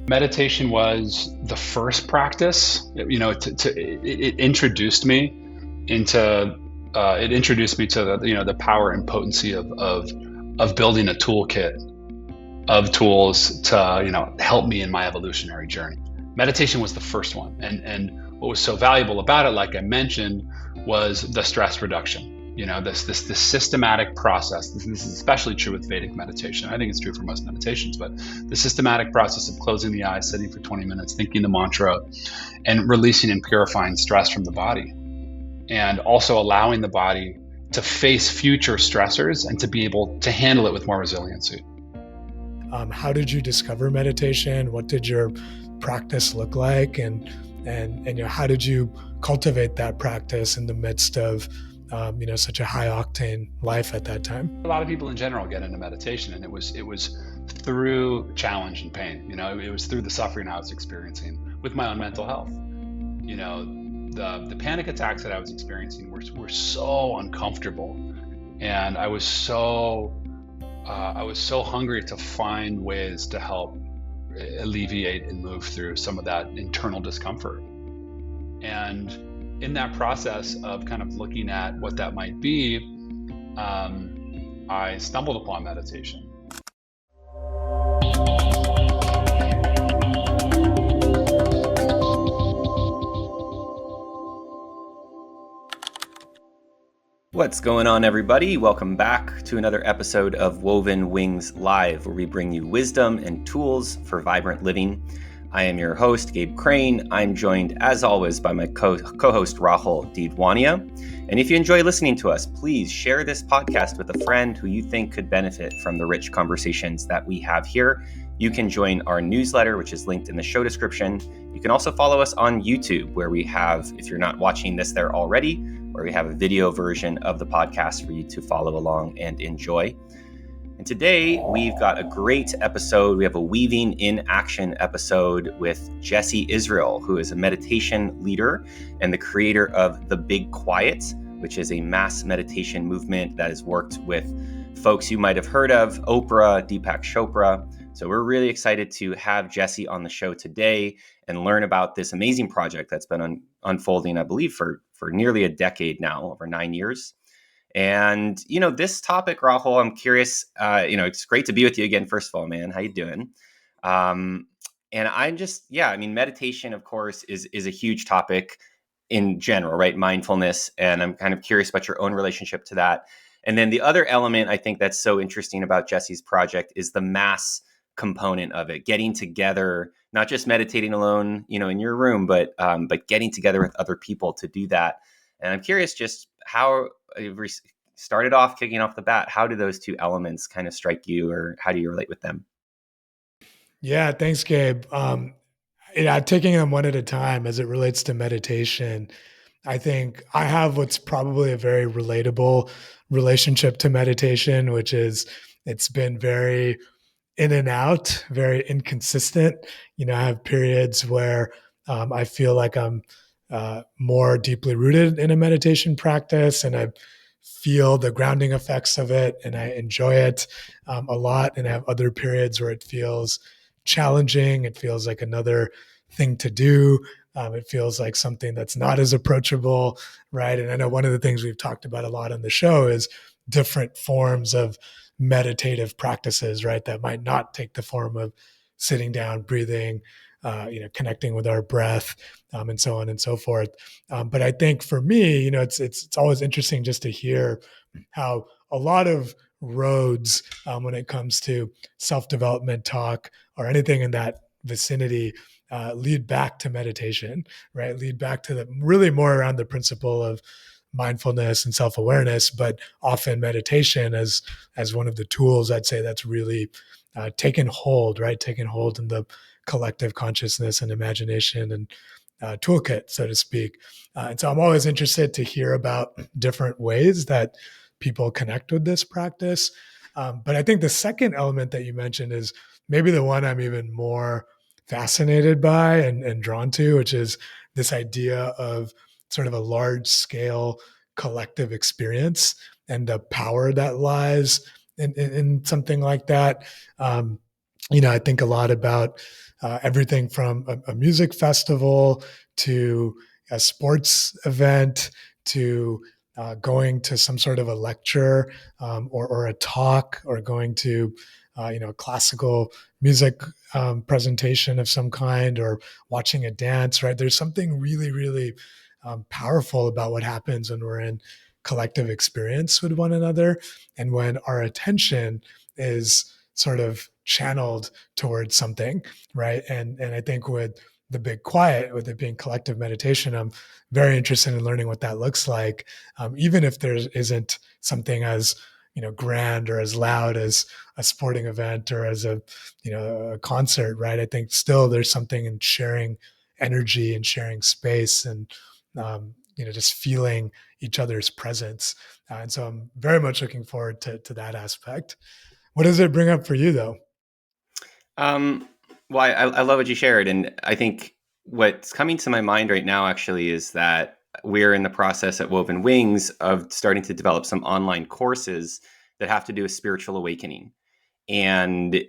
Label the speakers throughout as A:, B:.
A: Meditation was the first practice. It introduced me into the power and potency of building a toolkit of tools to help me in my evolutionary journey. Meditation was the first one, and what was so valuable about it, like I mentioned, was the stress reduction. This systematic process. This is especially true with Vedic meditation. I think it's true for most meditations, but the systematic process of closing the eyes, sitting for 20 minutes, thinking the mantra, and releasing and purifying stress from the body, and also allowing the body to face future stressors and to be able to handle it with more resiliency.
B: How did you discover meditation? What did your practice look like? And how did you cultivate that practice in the midst of such a high octane life at that time?
A: A lot of people in general get into meditation, and it was through challenge and pain. It was through the suffering I was experiencing with my own mental health. The panic attacks that I was experiencing were so uncomfortable, and I was so hungry to find ways to help alleviate and move through some of that internal discomfort. And in that process of kind of looking at what that might be, I stumbled upon meditation.
C: What's going on, everybody? Welcome back to another episode of Woven Wings Live, where we bring you wisdom and tools for vibrant living. I am your host, Gabe Crane. I'm joined, as always, by my co-host, Rahul Didwania. And if you enjoy listening to us, please share this podcast with a friend who you think could benefit from the rich conversations that we have here. You can join our newsletter, which is linked in the show description. You can also follow us on YouTube, where we have, if you're not watching this there already, where we have a video version of the podcast for you to follow along and enjoy. And today we've got a great episode. We have a Weaving in Action episode with Jesse Israel, who is a meditation leader and the creator of The Big Quiet, which is a mass meditation movement that has worked with folks you might have heard of, Oprah, Deepak Chopra. So we're really excited to have Jesse on the show today and learn about this amazing project that's been unfolding, I believe, for nearly a decade now, over 9 years. And, this topic, Rahul, I'm curious, it's great to be with you again. First of all, man, how you doing? And I'm just, meditation, of course, is a huge topic in general, right? Mindfulness. And I'm kind of curious about your own relationship to that. And then the other element I think that's so interesting about Jesse's project is the mass component of it, getting together, not just meditating alone, in your room, but getting together with other people to do that. And I'm curious just how started off, kicking off the bat, how do those two elements kind of strike you, or how do you relate with them?
B: Yeah, thanks, Gabe. Taking them one at a time as it relates to meditation, I think I have what's probably a very relatable relationship to meditation, which is it's been very in and out, very inconsistent. I have periods where I feel like I'm more deeply rooted in a meditation practice, and I feel the grounding effects of it, and I enjoy it a lot. And I have other periods where it feels challenging. It feels like another thing to do. It feels like something that's not as approachable, right? And I know one of the things we've talked about a lot on the show is different forms of meditative practices, right? That might not take the form of sitting down, breathing, connecting with our breath, and so on and so forth. But I think for me, it's always interesting just to hear how a lot of roads, when it comes to self-development talk or anything in that vicinity, lead back to meditation, right? Lead back to really more around the principle of mindfulness and self-awareness, but often meditation as one of the tools, I'd say, that's really taken hold, right? Taken hold in the collective consciousness and imagination and toolkit, so to speak. And so I'm always interested to hear about different ways that people connect with this practice. But I think the second element that you mentioned is maybe the one I'm even more fascinated by and drawn to, which is this idea of sort of a large scale collective experience and the power that lies in something like that. I think a lot about everything from a music festival to a sports event to going to some sort of a lecture or a talk or going to classical music presentation of some kind or watching a dance, right? There's something really, really powerful about what happens when we're in collective experience with one another and when our attention is sort of channeled towards something, right? And I think with the big quiet, with it being collective meditation, I'm very interested in learning what that looks like, even if there isn't something as grand or as loud as a sporting event or as a concert, right? I think still there's something in sharing energy and sharing space and just feeling each other's presence. And so I'm very much looking forward to that aspect. What does it bring up for you, though?
C: Um, well, I love what you shared. And I think what's coming to my mind right now actually is that we're in the process at Woven Wings of starting to develop some online courses that have to do with spiritual awakening. And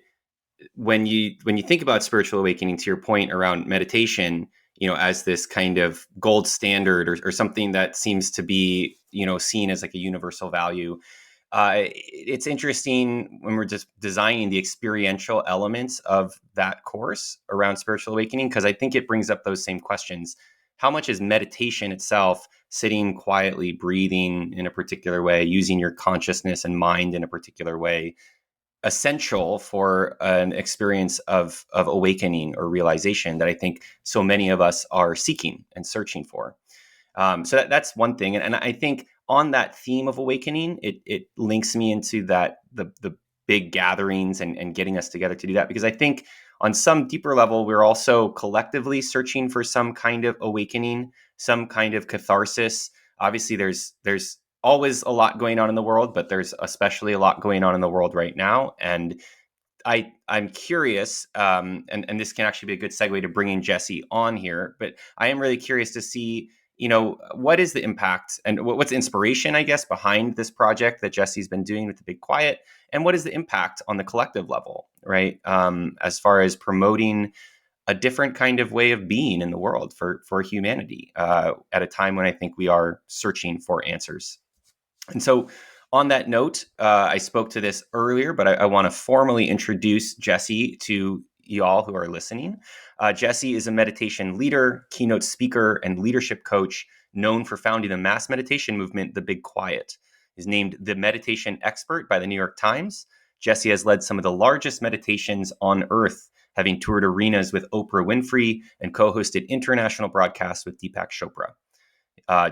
C: when you think about spiritual awakening, to your point around meditation, as this kind of gold standard or something that seems to be, seen as like a universal value, it's interesting when we're just designing the experiential elements of that course around spiritual awakening, because I think it brings up those same questions. How much is meditation itself, sitting quietly, breathing in a particular way, using your consciousness and mind in a particular way, essential for an experience of awakening or realization that I think so many of us are seeking and searching for? So that's one thing, and I think on that theme of awakening, it links me into that the big gatherings and getting us together to do that, because I think on some deeper level we're also collectively searching for some kind of awakening, some kind of catharsis. Obviously, there's always a lot going on in the world, but there's especially a lot going on in the world right now, and I'm curious, and this can actually be a good segue to bringing Jesse on here. But I am really curious to see, what is the impact and what's the inspiration, I guess, behind this project that Jesse's been doing with the Big Quiet, and what is the impact on the collective level, right? As far as promoting a different kind of way of being in the world for humanity, at a time when I think we are searching for answers. And so, on that note, I spoke to this earlier, but I want to formally introduce Jesse to y'all who are listening. Jesse is a meditation leader, keynote speaker, and leadership coach known for founding the mass meditation movement, The Big Quiet. He's named the meditation expert by the New York Times. Jesse has led some of the largest meditations on earth, having toured arenas with Oprah Winfrey and co-hosted international broadcasts with Deepak Chopra.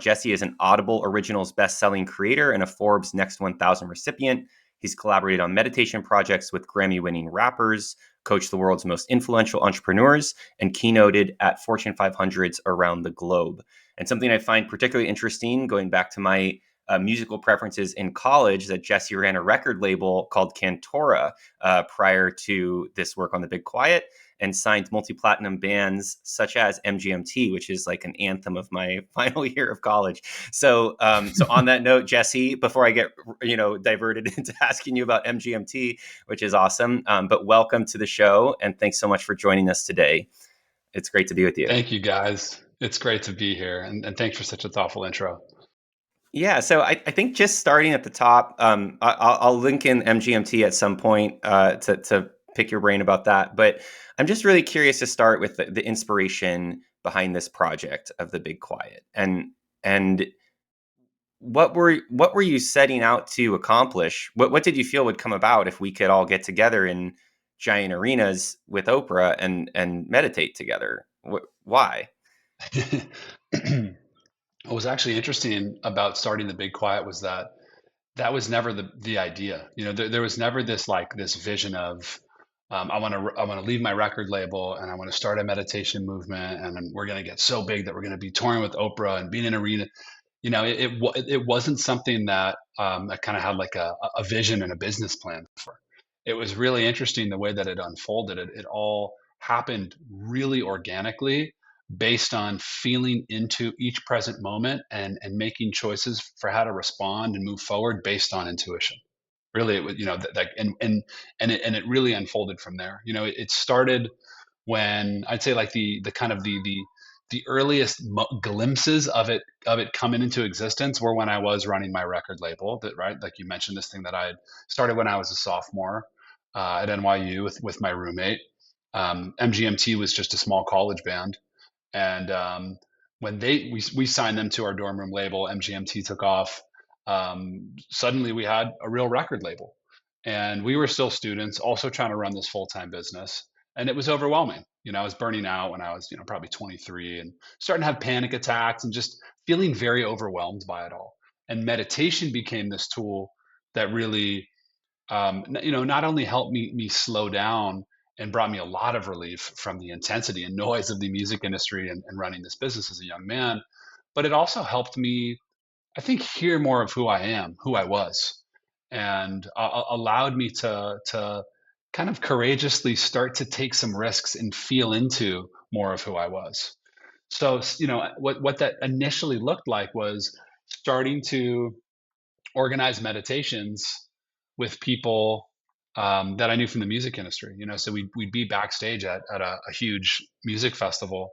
C: Jesse is an Audible Originals best-selling creator and a Forbes Next 1000 recipient. He's collaborated on meditation projects with Grammy-winning rappers, coached the world's most influential entrepreneurs, and keynoted at Fortune 500s around the globe. And something I find particularly interesting, going back to my musical preferences in college, that Jesse ran a record label called Cantora prior to this work on The Big Quiet, and signed multi-platinum bands such as MGMT, which is like an anthem of my final year of college. So on that note, Jesse, before I get diverted into asking you about MGMT, which is awesome, but welcome to the show, and thanks so much for joining us today. It's great to be with you.
A: Thank you, guys. It's great to be here, and thanks for such a thoughtful intro.
C: Yeah, so I think just starting at the top, I'll link in MGMT at some point to pick your brain about that. But I'm just really curious to start with the inspiration behind this project of The Big Quiet, and what were you setting out to accomplish? What did you feel would come about if we could all get together in giant arenas with Oprah and meditate together? Why?
A: What was actually interesting about starting the Big Quiet was that was never the idea. There was never this vision of I want to leave my record label and I want to start a meditation movement and we're going to get so big that we're going to be touring with Oprah and being in arena. It wasn't something that I kind of had like a vision and a business plan for. It was really interesting the way that it unfolded. It all happened really organically based on feeling into each present moment and making choices for how to respond and move forward based on intuition. really it was, and it really unfolded from there. It started when I'd say like the kind of the earliest glimpses of it coming into existence were when I was running my record label. That right, like you mentioned, this thing that I had started when I was a sophomore at NYU with my roommate. MGMT was just a small college band, and when we signed them to our dorm room label, MGMT took off. Suddenly, we had a real record label, and we were still students, also trying to run this full time business, and it was overwhelming. I was burning out when I was, probably 23, and starting to have panic attacks, and just feeling very overwhelmed by it all. And meditation became this tool that really, not only helped me slow down and brought me a lot of relief from the intensity and noise of the music industry and running this business as a young man, but it also helped me, I think, hear more of who I am, who I was, and allowed me to kind of courageously start to take some risks and feel into more of who I was. So, what that initially looked like was starting to organize meditations with people that I knew from the music industry. So we'd be backstage at a huge music festival,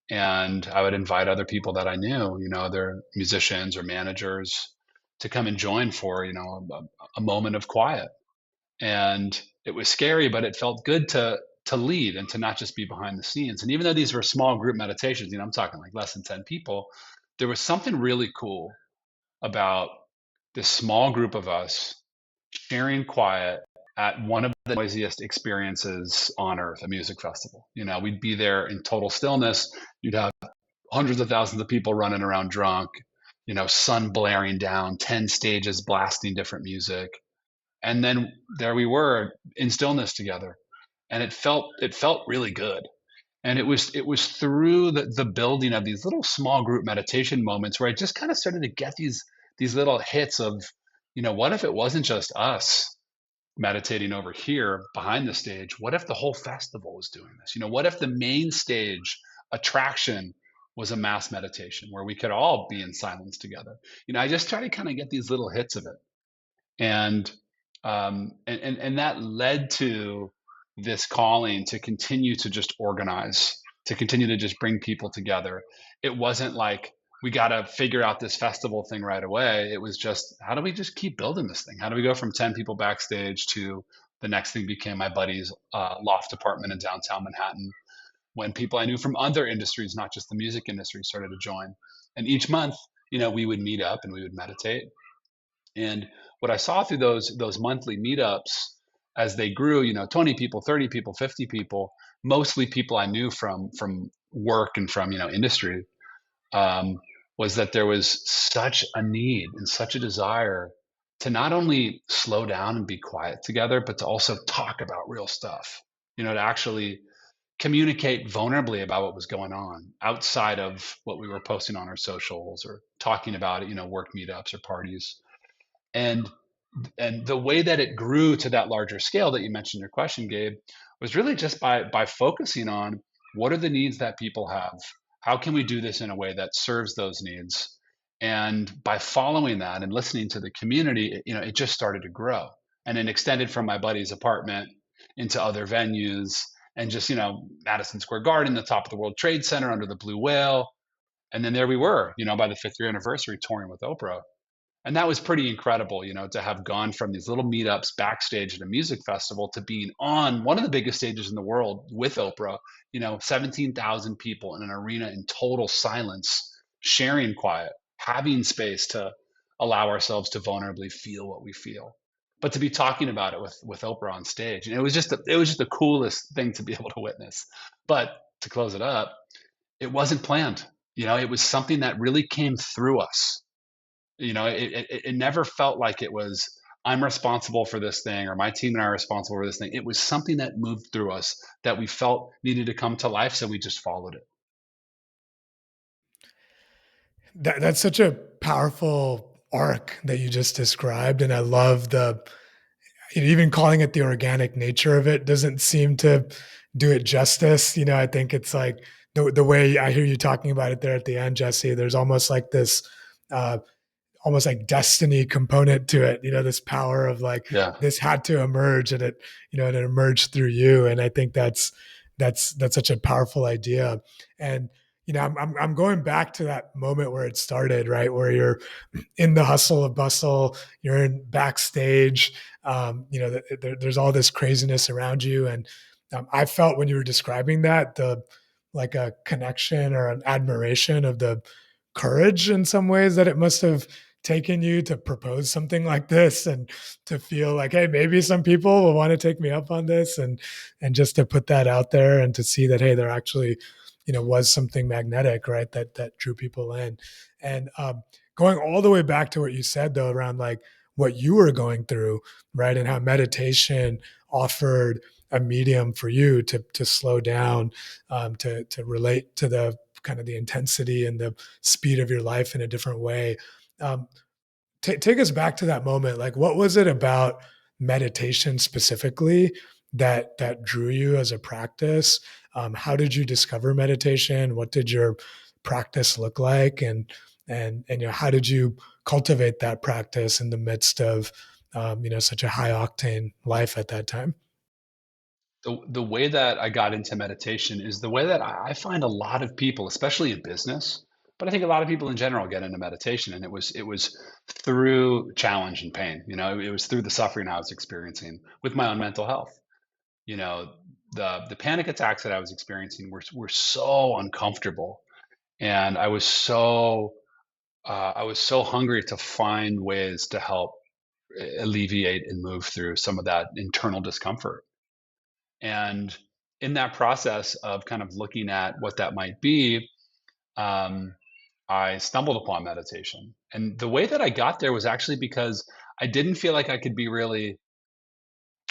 A: and I would invite other people that I knew, other musicians or managers, to come and join for a moment of quiet. And it was scary, but it felt good to lead and to not just be behind the scenes. And even though these were small group meditations, I'm talking like less than 10 people, there was something really cool about this small group of us sharing quiet at one of the noisiest experiences on earth, a music festival. We'd be there in total stillness. You'd have hundreds of thousands of people running around drunk, sun blaring down, 10 stages blasting different music. And then there we were in stillness together. And it felt really good. And it was through the building of these little small group meditation moments where I just kind of started to get these little hits of, what if it wasn't just us meditating over here behind the stage? What if the whole festival was doing this? What if the main stage attraction was a mass meditation where we could all be in silence together? I just started to kind of get these little hits of it. And that led to this calling to continue to just organize, to continue to just bring people together. It wasn't like we got to figure out this festival thing right away. It was just, how do we just keep building this thing? How do we go from 10 people backstage to the next thing became my buddy's loft apartment in downtown Manhattan, when people I knew from other industries, not just the music industry, started to join. And each month, we would meet up and we would meditate. And what I saw through those monthly meetups as they grew, 20 people, 30 people, 50 people, mostly people I knew from work and from, industry, was that there was such a need and such a desire to not only slow down and be quiet together, but to also talk about real stuff, to actually communicate vulnerably about what was going on outside of what we were posting on our socials or talking about it, work meetups or parties. And the way that it grew to that larger scale that you mentioned in your question, Gabe, was really just by focusing on what are the needs that people have? How can we do this in a way that serves those needs? And by following that and listening to the community, it just started to grow. And it extended from my buddy's apartment into other venues and just, Madison Square Garden, the top of the World Trade Center under the Blue Whale. And then there we were, by the 5th year anniversary touring with Oprah. And that was pretty incredible, to have gone from these little meetups backstage at a music festival to being on one of the biggest stages in the world with Oprah, 17,000 people in an arena in total silence, sharing quiet, having space to allow ourselves to vulnerably feel what we feel, but to be talking about it with Oprah on stage. And it was just the coolest thing to be able to witness. But to close it up, it wasn't planned. It was something that really came through us. It never felt like it was, I'm responsible for this thing or my team and I are responsible for this thing. It was something that moved through us that we felt needed to come to life. So we just followed it.
B: That's such a powerful arc that you just described. And I love even calling it the organic nature of it doesn't seem to do it justice. I think it's like the way I hear you talking about it there at the end, Jesse, there's almost like this, almost like destiny component to it, this power of like,
A: Yeah.
B: this had to emerge, and it emerged through you. And I think that's such a powerful idea. And, I'm going back to that moment where it started, right? Where you're in the hustle of bustle, you're in backstage, there's all this craziness around you. And I felt when you were describing that, like a connection or an admiration of the courage in some ways that it must have taken you to propose something like this, and to feel like, hey, maybe some people will want to take me up on this, and just to put that out there, and to see that, hey, there actually was something magnetic, right, that drew people in. And going all the way back to what you said, though, around like what you were going through, right, and how meditation offered a medium for you to slow down, to relate to the kind of the intensity and the speed of your life in a different way. Um, take us back to that moment. Like, what was it about meditation specifically that drew you as a practice? How did you discover meditation? What did your practice look like? And how did you cultivate that practice in the midst of such a high octane life at that time?
A: The way that I got into meditation is the way that I find a lot of people, especially in business, but I think a lot of people in general get into meditation, and it was through challenge and pain. It was through the suffering I was experiencing with my own mental health. You know, the panic attacks that I was experiencing were so uncomfortable, and I was so hungry to find ways to help alleviate and move through some of that internal discomfort. And in that process of kind of looking at what that might be, um, I stumbled upon meditation. And the way that I got there was actually because I didn't feel like I could be really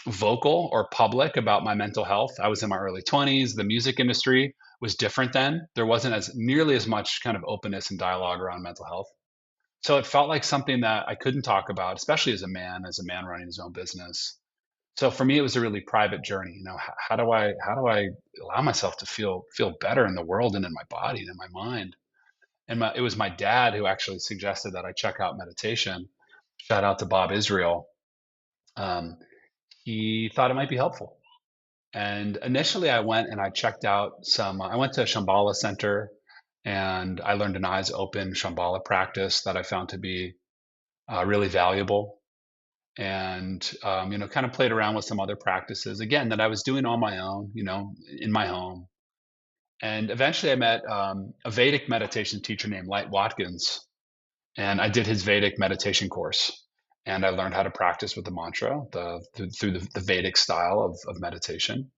A: vocal or public about my mental health. I was in my early 20s. The music industry was different then. There wasn't as nearly as much kind of openness and dialogue around mental health. So it felt like something that I couldn't talk about, especially as a man running his own business. So for me, it was a really private journey. How do I allow myself to feel better in the world and in my body and in my mind? And it was my dad who actually suggested that I check out meditation. Shout out to Bob Israel. Um, he thought it might be helpful. And initially, I went and I checked out some. I went to a Shambhala center, and I learned an eyes open Shambhala practice that I found to be really valuable. And kind of played around with some other practices again that I was doing on my own, in my home. And eventually, I met a Vedic meditation teacher named Light Watkins, and I did his Vedic meditation course. And I learned how to practice with the mantra through the Vedic style of meditation,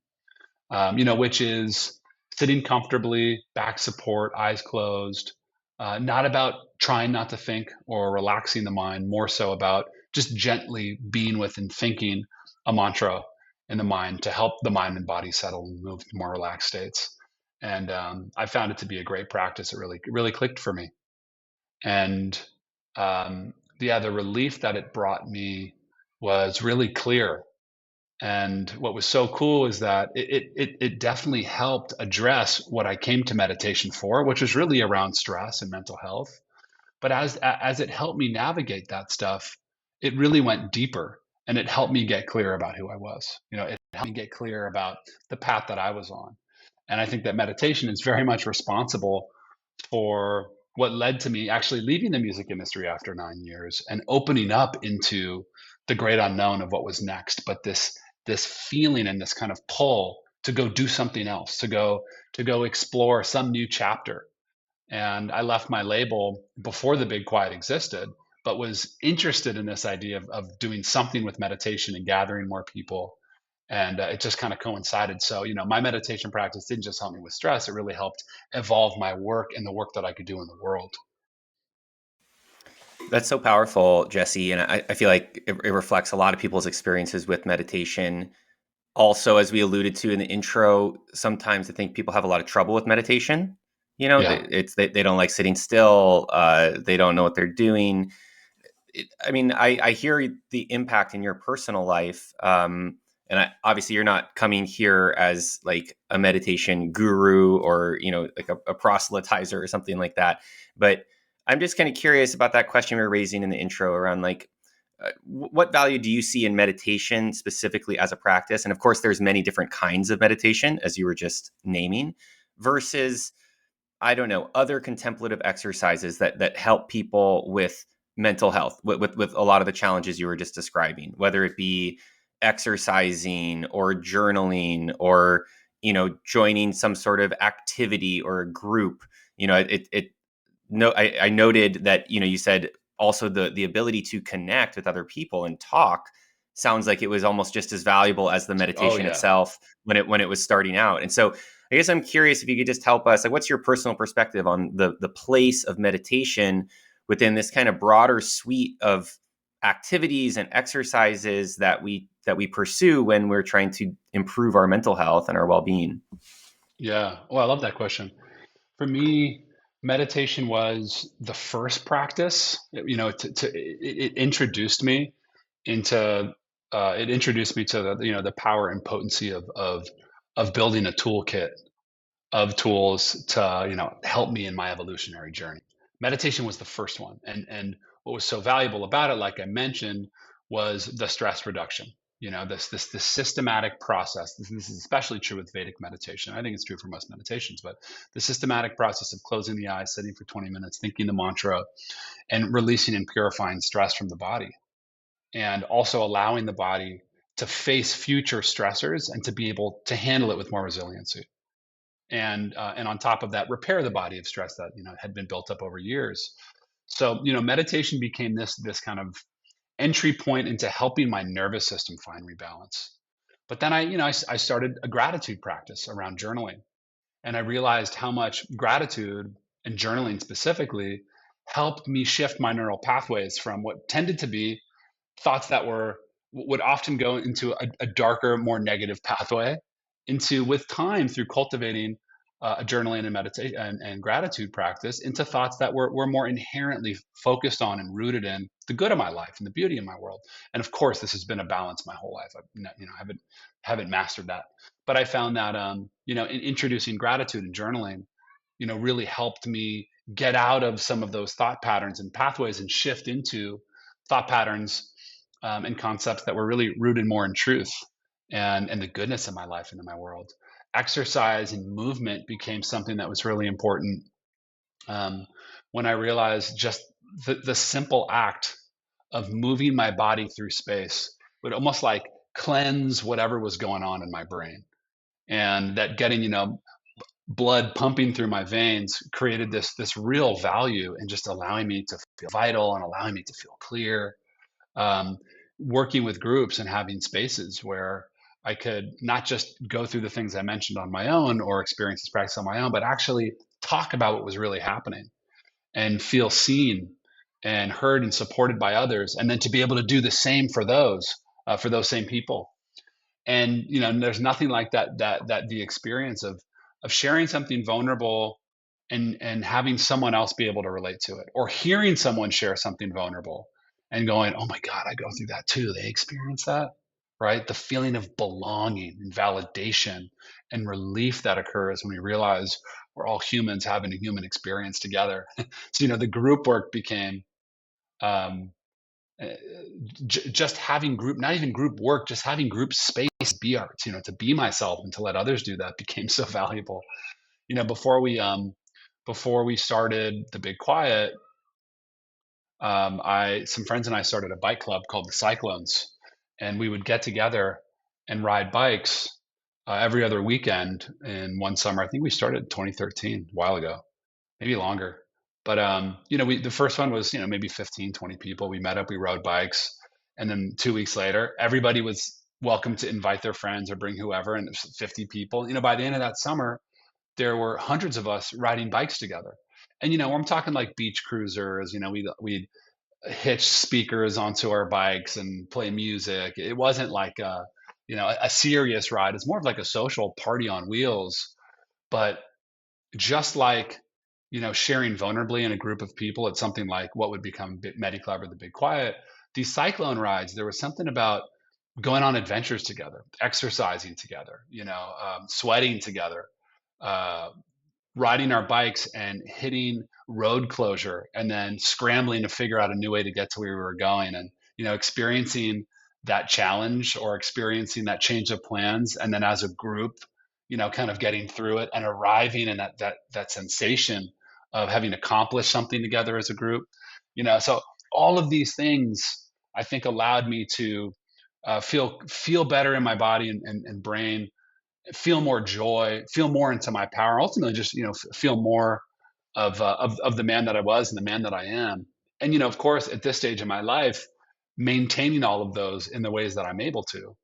A: which is sitting comfortably, back support, eyes closed, not about trying not to think or relaxing the mind, more so about just gently being with and thinking a mantra in the mind to help the mind and body settle and move to more relaxed states. And I found it to be a great practice. It really clicked for me. And yeah, the relief that it brought me was really clear. And what was so cool is that it definitely helped address what I came to meditation for, which was really around stress and mental health. But as it helped me navigate that stuff, it really went deeper, and it helped me get clear about who I was. It helped me get clear about the path that I was on. And I think that meditation is very much responsible for what led to me actually leaving the music industry after 9 years and opening up into the great unknown of what was next. But this feeling and this kind of pull to go do something else, to go explore some new chapter. And I left my label before the Big Quiet existed, but was interested in this idea of doing something with meditation and gathering more people. And it just kind of coincided. So, my meditation practice didn't just help me with stress, it really helped evolve my work and the work that I could do in the world.
C: That's so powerful, Jesse. And I feel like it reflects a lot of people's experiences with meditation. Also, as we alluded to in the intro, sometimes I think people have a lot of trouble with meditation.
A: Yeah.
C: They don't like sitting still. They don't know what they're doing. I hear the impact in your personal life. Obviously you're not coming here as like a meditation guru or, like a proselytizer or something like that. But I'm just kind of curious about that question we were raising in the intro around like, what value do you see in meditation specifically as a practice? And of course, there's many different kinds of meditation, as you were just naming, versus, I don't know, other contemplative exercises that help people with mental health, with a lot of the challenges you were just describing, whether it be exercising or journaling or, joining some sort of activity or a group. No, I noted that, you said also the ability to connect with other people and talk sounds like it was almost just as valuable as the
A: Oh
C: meditation
A: yeah.
C: itself when it was starting out. And so I guess I'm curious if you could just help us, like, what's your personal perspective on the place of meditation within this kind of broader suite of activities and exercises that we pursue when we're trying to improve our mental health and our well-being?
A: Yeah. Well, I love that question. For me, meditation was the first practice. It introduced me into it introduced me to the power and potency of building a toolkit of tools to help me in my evolutionary journey. Meditation was the first one, and what was so valuable about it, like I mentioned, was the stress reduction. This systematic process. This is especially true with Vedic meditation. I think it's true for most meditations, but the systematic process of closing the eyes, sitting for 20 minutes, thinking the mantra, and releasing and purifying stress from the body, and also allowing the body to face future stressors and to be able to handle it with more resiliency, and on top of that, repair the body of stress that had been built up over years. So meditation became this kind of entry point into helping my nervous system find rebalance. But then I started a gratitude practice around journaling, and I realized how much gratitude and journaling specifically helped me shift my neural pathways from what tended to be thoughts that would often go into a darker, more negative pathway, into, with time, through cultivating a journaling and meditation and gratitude practice, into thoughts that were more inherently focused on and rooted in the good of my life and the beauty of my world. And of course, this has been a balance my whole life. Haven't mastered that, but I found that in introducing gratitude and journaling, really helped me get out of some of those thought patterns and pathways and shift into thought patterns and concepts that were really rooted more in truth and the goodness of my life and in my world. Exercise and movement became something that was really important when I realized just the simple act of moving my body through space would almost like cleanse whatever was going on in my brain. And that getting, blood pumping through my veins created this real value in just allowing me to feel vital and allowing me to feel clear. um, Working with groups and having spaces where I could not just go through the things I mentioned on my own or experience this practice on my own, but actually talk about what was really happening and feel seen and heard and supported by others, and then to be able to do the same for those same people. And there's nothing like that the experience of sharing something vulnerable and having someone else be able to relate to it, or hearing someone share something vulnerable and going, oh my god, I go through that too, they experience that, right? The feeling of belonging and validation and relief that occurs when we realize we're all humans having a human experience together. So the group work became um, uh, just having group, not even group work, just having group space, be art, to be myself and to let others do that became so valuable. Before we started the Big Quiet, I some friends and I started a bike club called the Cyclones, and we would get together and ride bikes every other weekend. In one summer, I think we started in 2013, a while ago, maybe longer. But the first one was maybe 15, 20 people. We met up, we rode bikes, and then 2 weeks later, everybody was welcome to invite their friends or bring whoever, and it was 50 people. By the end of that summer, there were hundreds of us riding bikes together. And I'm talking like beach cruisers. We'd hitch speakers onto our bikes and play music. It wasn't like a serious ride. It's more of like a social party on wheels. But just like sharing vulnerably in a group of people at something like what would become Club or the Big Quiet, these cyclone rides, there was something about going on adventures together, exercising together, sweating together, uh, riding our bikes and hitting road closure and then scrambling to figure out a new way to get to where we were going, and experiencing that challenge or experiencing that change of plans, and then as a group, kind of getting through it and arriving in that sensation of having accomplished something together as a group. So all of these things, I think, allowed me to feel better in my body and brain, feel more joy, feel more into my power, ultimately just feel more of the man that I was and the man that I am. And of course, at this stage in my life, maintaining all of those in the ways that I'm able to,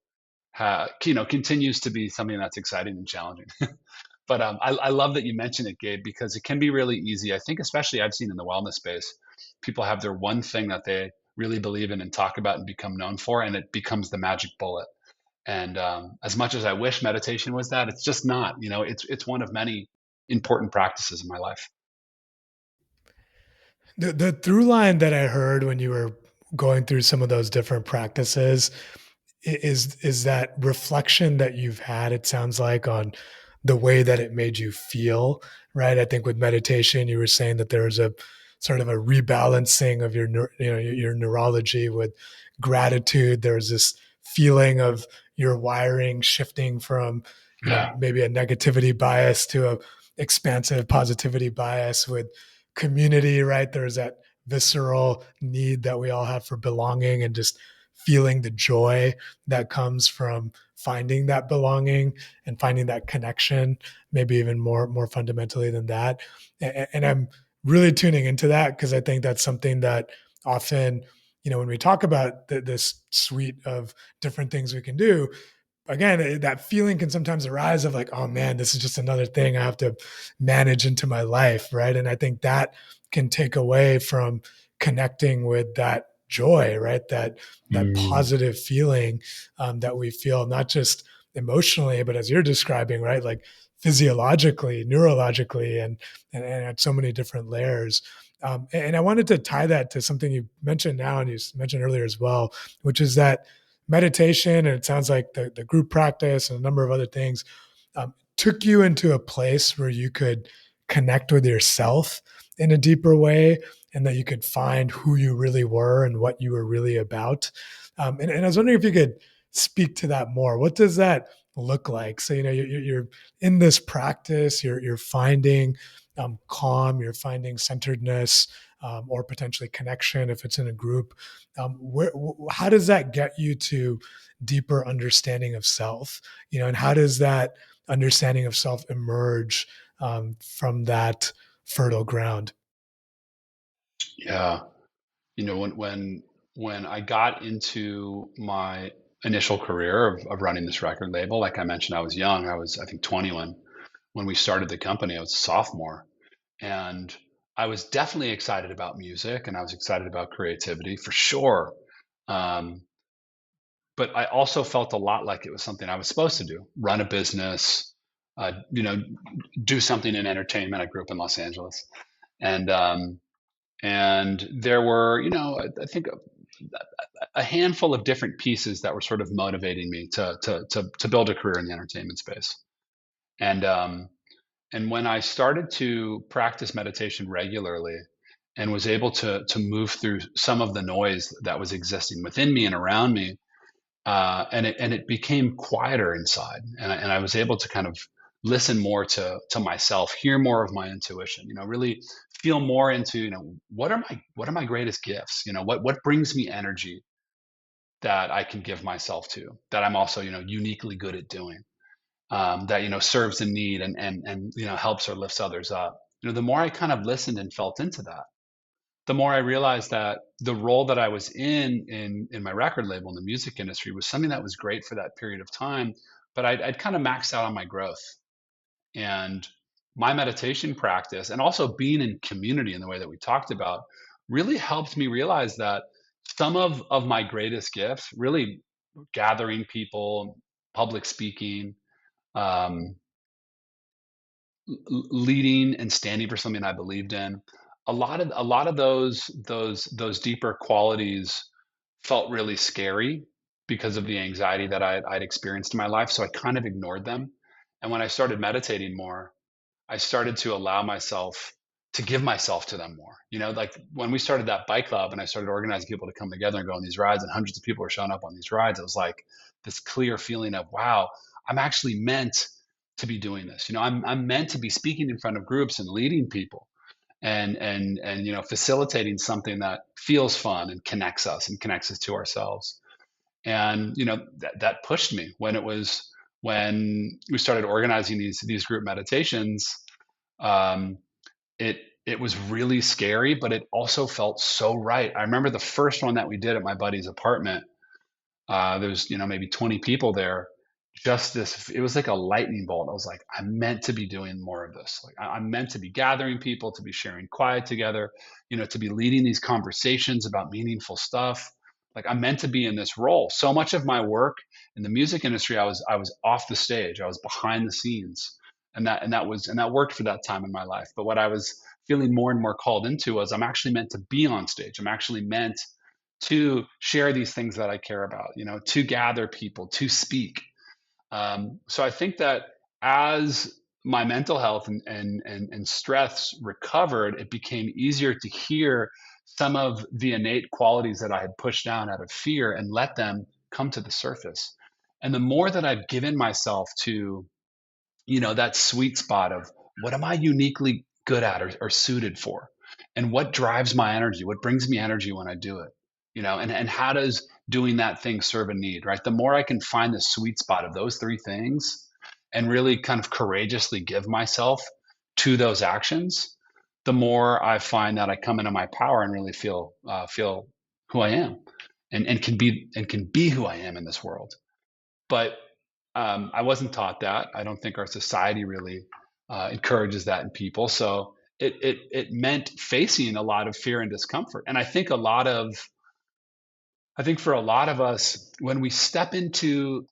A: continues to be something that's exciting and challenging. But I love that you mentioned it, Gabe, because it can be really easy. I think, especially I've seen in the wellness space, people have their one thing that they really believe in and talk about and become known for, and it becomes the magic bullet. And as much as I wish meditation was that, it's just not. It's one of many important practices in my life.
B: The through line that I heard when you were going through some of those different practices is that reflection that you've had, it sounds like, on the way that it made you feel, right? I think with meditation, you were saying that there was a sort of a rebalancing of your neurology. With gratitude, there's this feeling of your wiring shifting from,
A: Yeah.
B: maybe a negativity bias to a expansive positivity bias. With community, right, there's that visceral need that we all have for belonging and just feeling the joy that comes from finding that belonging and finding that connection, maybe even more fundamentally than that. And I'm really tuning into that because I think that's something that often, when we talk about this suite of different things we can do, again, that feeling can sometimes arise of like, oh man, this is just another thing I have to manage into my life, right? And I think that can take away from connecting with that joy, right? That
A: Mm,
B: positive feeling, that we feel, not just emotionally, but as you're describing, right? Like physiologically, neurologically, and at so many different layers. And I wanted to tie that to something you mentioned now and you mentioned earlier as well, which is that meditation, and it sounds like the group practice and a number of other things, took you into a place where you could connect with yourself in a deeper way, and that you could find who you really were and what you were really about. And I was wondering if you could speak to that more. What does that look like? So, you're in this practice, you're finding calm, you're finding centeredness, or potentially connection if it's in a group. How does that get you to deeper understanding of self? And how does that understanding of self emerge from that fertile ground?
A: yeah. When I got into my initial career of running this record label, like I mentioned, I was young. I was, I think, 20 when we started the company. I was a sophomore, and I was definitely excited about music, and I was excited about creativity for sure. Um, but I also felt a lot like it was something I was supposed to do: run a business, uh, you know, do something in entertainment. I grew up in Los Angeles, and there were, I think a handful of different pieces that were sort of motivating me to build a career in the entertainment space. And when I started to practice meditation regularly and was able to move through some of the noise that was existing within me and around me, and it became quieter inside, and I was able to kind of listen more to myself, hear more of my intuition, really feel more into, what are my greatest gifts, what brings me energy that I can give myself to, that I'm also, uniquely good at doing, that, serves a need and helps or lifts others up. The more I kind of listened and felt into that, the more I realized that the role that I was in my record label in the music industry was something that was great for that period of time, but I'd kind of maxed out on my growth. And my meditation practice, and also being in community in the way that we talked about, really helped me realize that some of my greatest gifts, really gathering people, public speaking, um, leading and standing for something I believed in. A lot of those deeper qualities felt really scary because of the anxiety that I'd experienced in my life. So I kind of ignored them. And when I started meditating more, I started to allow myself to give myself to them more. Like when we started that bike club and I started organizing people to come together and go on these rides, and hundreds of people were showing up on these rides, it was like this clear feeling of, wow, I'm actually meant to be doing this. I'm meant to be speaking in front of groups and leading people and facilitating something that feels fun and connects us to ourselves. And that pushed me when we started organizing these group meditations. um, it was really scary, but it also felt so right. I remember the first one that we did at my buddy's apartment. There's maybe 20 people there. Just this, it was like a lightning bolt. I was like, I'm meant to be doing more of this. Like I'm meant to be gathering people, to be sharing quiet together, to be leading these conversations about meaningful stuff. Like I'm meant to be in this role. So much of my work in the music industry, I was off the stage. I was behind the scenes, and that worked for that time in my life. But what I was feeling more and more called into was, I'm actually meant to be on stage. I'm actually meant to share these things that I care about, to gather people, to speak. So I think that as my mental health and stress recovered, it became easier to hear some of the innate qualities that I had pushed down out of fear and let them come to the surface. And the more that I've given myself to that sweet spot of, what am I uniquely good at or suited for, and what drives my energy, what brings me energy when I do it, and how does doing that thing serve a need, right? The more I can find the sweet spot of those three things and really kind of courageously give myself to those actions, the more I find that I come into my power and really feel who I am, and can be who I am in this world. But I wasn't taught that. I don't think our society really encourages that in people. So it meant facing a lot of fear and discomfort. And I think for a lot of us, when we step into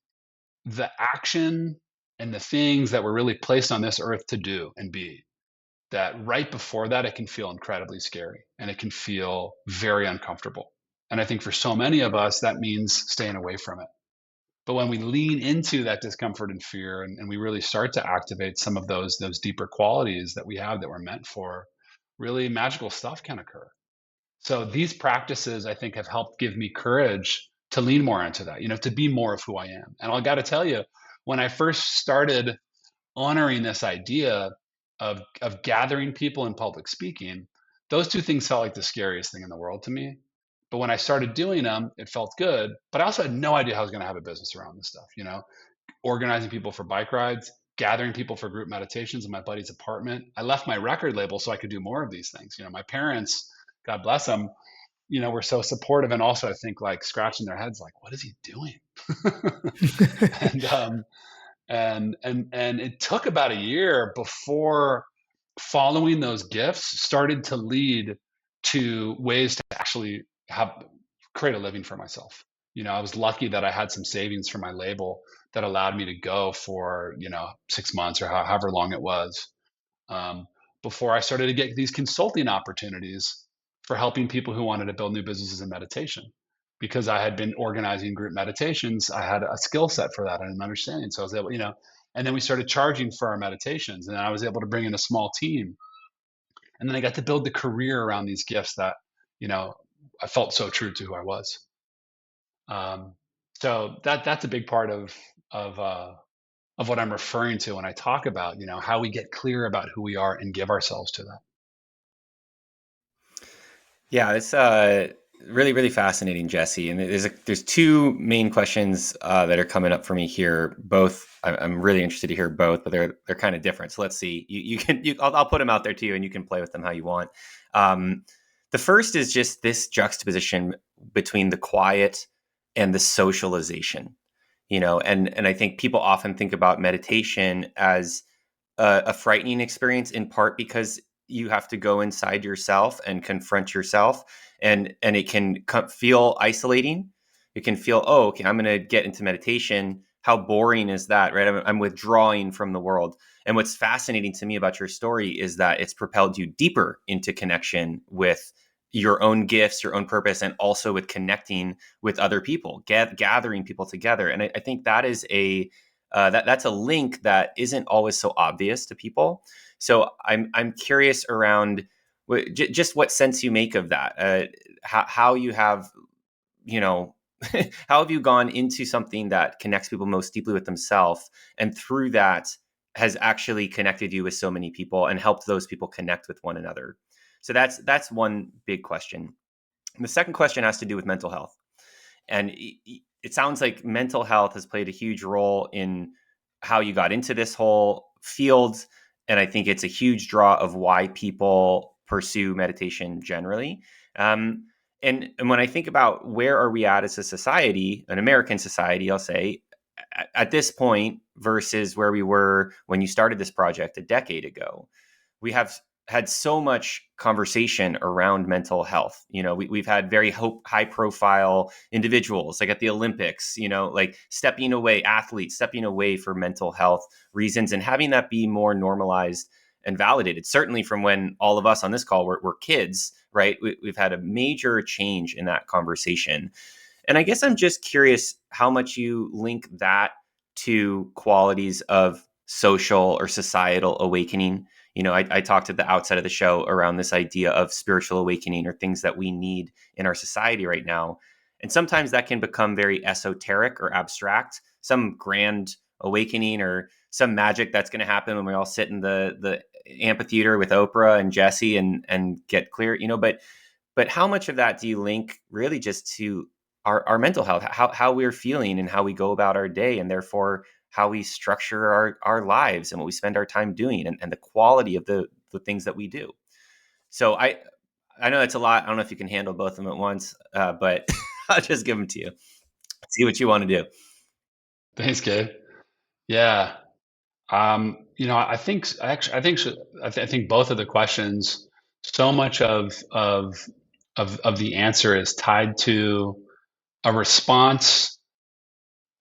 A: the action and the things that we're really placed on this earth to do and be, that right before that, it can feel incredibly scary and it can feel very uncomfortable. And I think for so many of us, that means staying away from it. But when we lean into that discomfort and fear, and we really start to activate some of those deeper qualities that we have that we're meant for, really magical stuff can occur. So these practices, I think, have helped give me courage to lean more into that, to be more of who I am. And I got to tell you, when I first started honoring this idea of gathering people in public speaking, those two things felt like the scariest thing in the world to me. But when I started doing them, it felt good. But I also had no idea how I was going to have a business around this stuff, organizing people for bike rides, gathering people for group meditations in my buddy's apartment. I left my record label so I could do more of these things. My parents, God bless them, were so supportive, and also I think like scratching their heads like, what is he doing? and and it took about a year before following those gifts started to lead to ways to actually create a living for myself. I was lucky that I had some savings from my label that allowed me to go for 6 months or however long it was, um, before I started to get these consulting opportunities for helping people who wanted to build new businesses in meditation. Because I had been organizing group meditations, I had a skill set for that and an understanding. So I was able, and then we started charging for our meditations, and then I was able to bring in a small team. And then I got to build the career around these gifts that, you know, I felt so true to who I was. Um, so that's a big part of uh, of what I'm referring to when I talk about, how we get clear about who we are and give ourselves to that.
C: Yeah, it's really, really fascinating, Jesse. And there's two main questions that are coming up for me here. Both, I'm really interested to hear both, but they're kind of different. So let's see. I'll put them out there to you, and you can play with them how you want. The first is just this juxtaposition between the quiet and the socialization. And I think people often think about meditation as a frightening experience, in part because you have to go inside yourself and confront yourself, and it can feel isolating. It can feel, oh, okay, I'm going to get into meditation. How boring is that, right? I'm withdrawing from the world. And what's fascinating to me about your story is that it's propelled you deeper into connection with your own gifts, your own purpose, and also with connecting with other people, gathering people together. And I think that is that's a link that isn't always so obvious to people. So I'm curious around just what sense you make of that, how you have, how have you gone into something that connects people most deeply with themselves, and through that has actually connected you with so many people and helped those people connect with one another. So that's one big question. And the second question has to do with mental health. And it sounds like mental health has played a huge role in how you got into this whole field. And I think it's a huge draw of why people pursue meditation generally. Um, and when I think about where are we at as a society, an American society, I'll say, at this point versus where we were when you started this project a decade ago, we have had so much conversation around mental health. We've had very high profile individuals, like at the Olympics, like athletes stepping away for mental health reasons, and having that be more normalized and validated. Certainly from when all of us on this call were kids, right? We've had a major change in that conversation. And I guess I'm just curious how much you link that to qualities of social or societal awakening. I talked at the outset of the show around this idea of spiritual awakening, or things that we need in our society right now. And sometimes that can become very esoteric or abstract, some grand awakening or some magic that's going to happen when we all sit in the amphitheater with Oprah and Jesse and get clear, but how much of that do you link really just to our mental health, how we're feeling and how we go about our day, and therefore how we structure our lives and what we spend our time doing, and the quality of the things that we do. So I know that's a lot. I don't know if you can handle both of them at once, but I'll just give them to you. See what you want to do.
A: Thanks, Gabe. Yeah. I think both of the questions, so much of the answer is tied to a response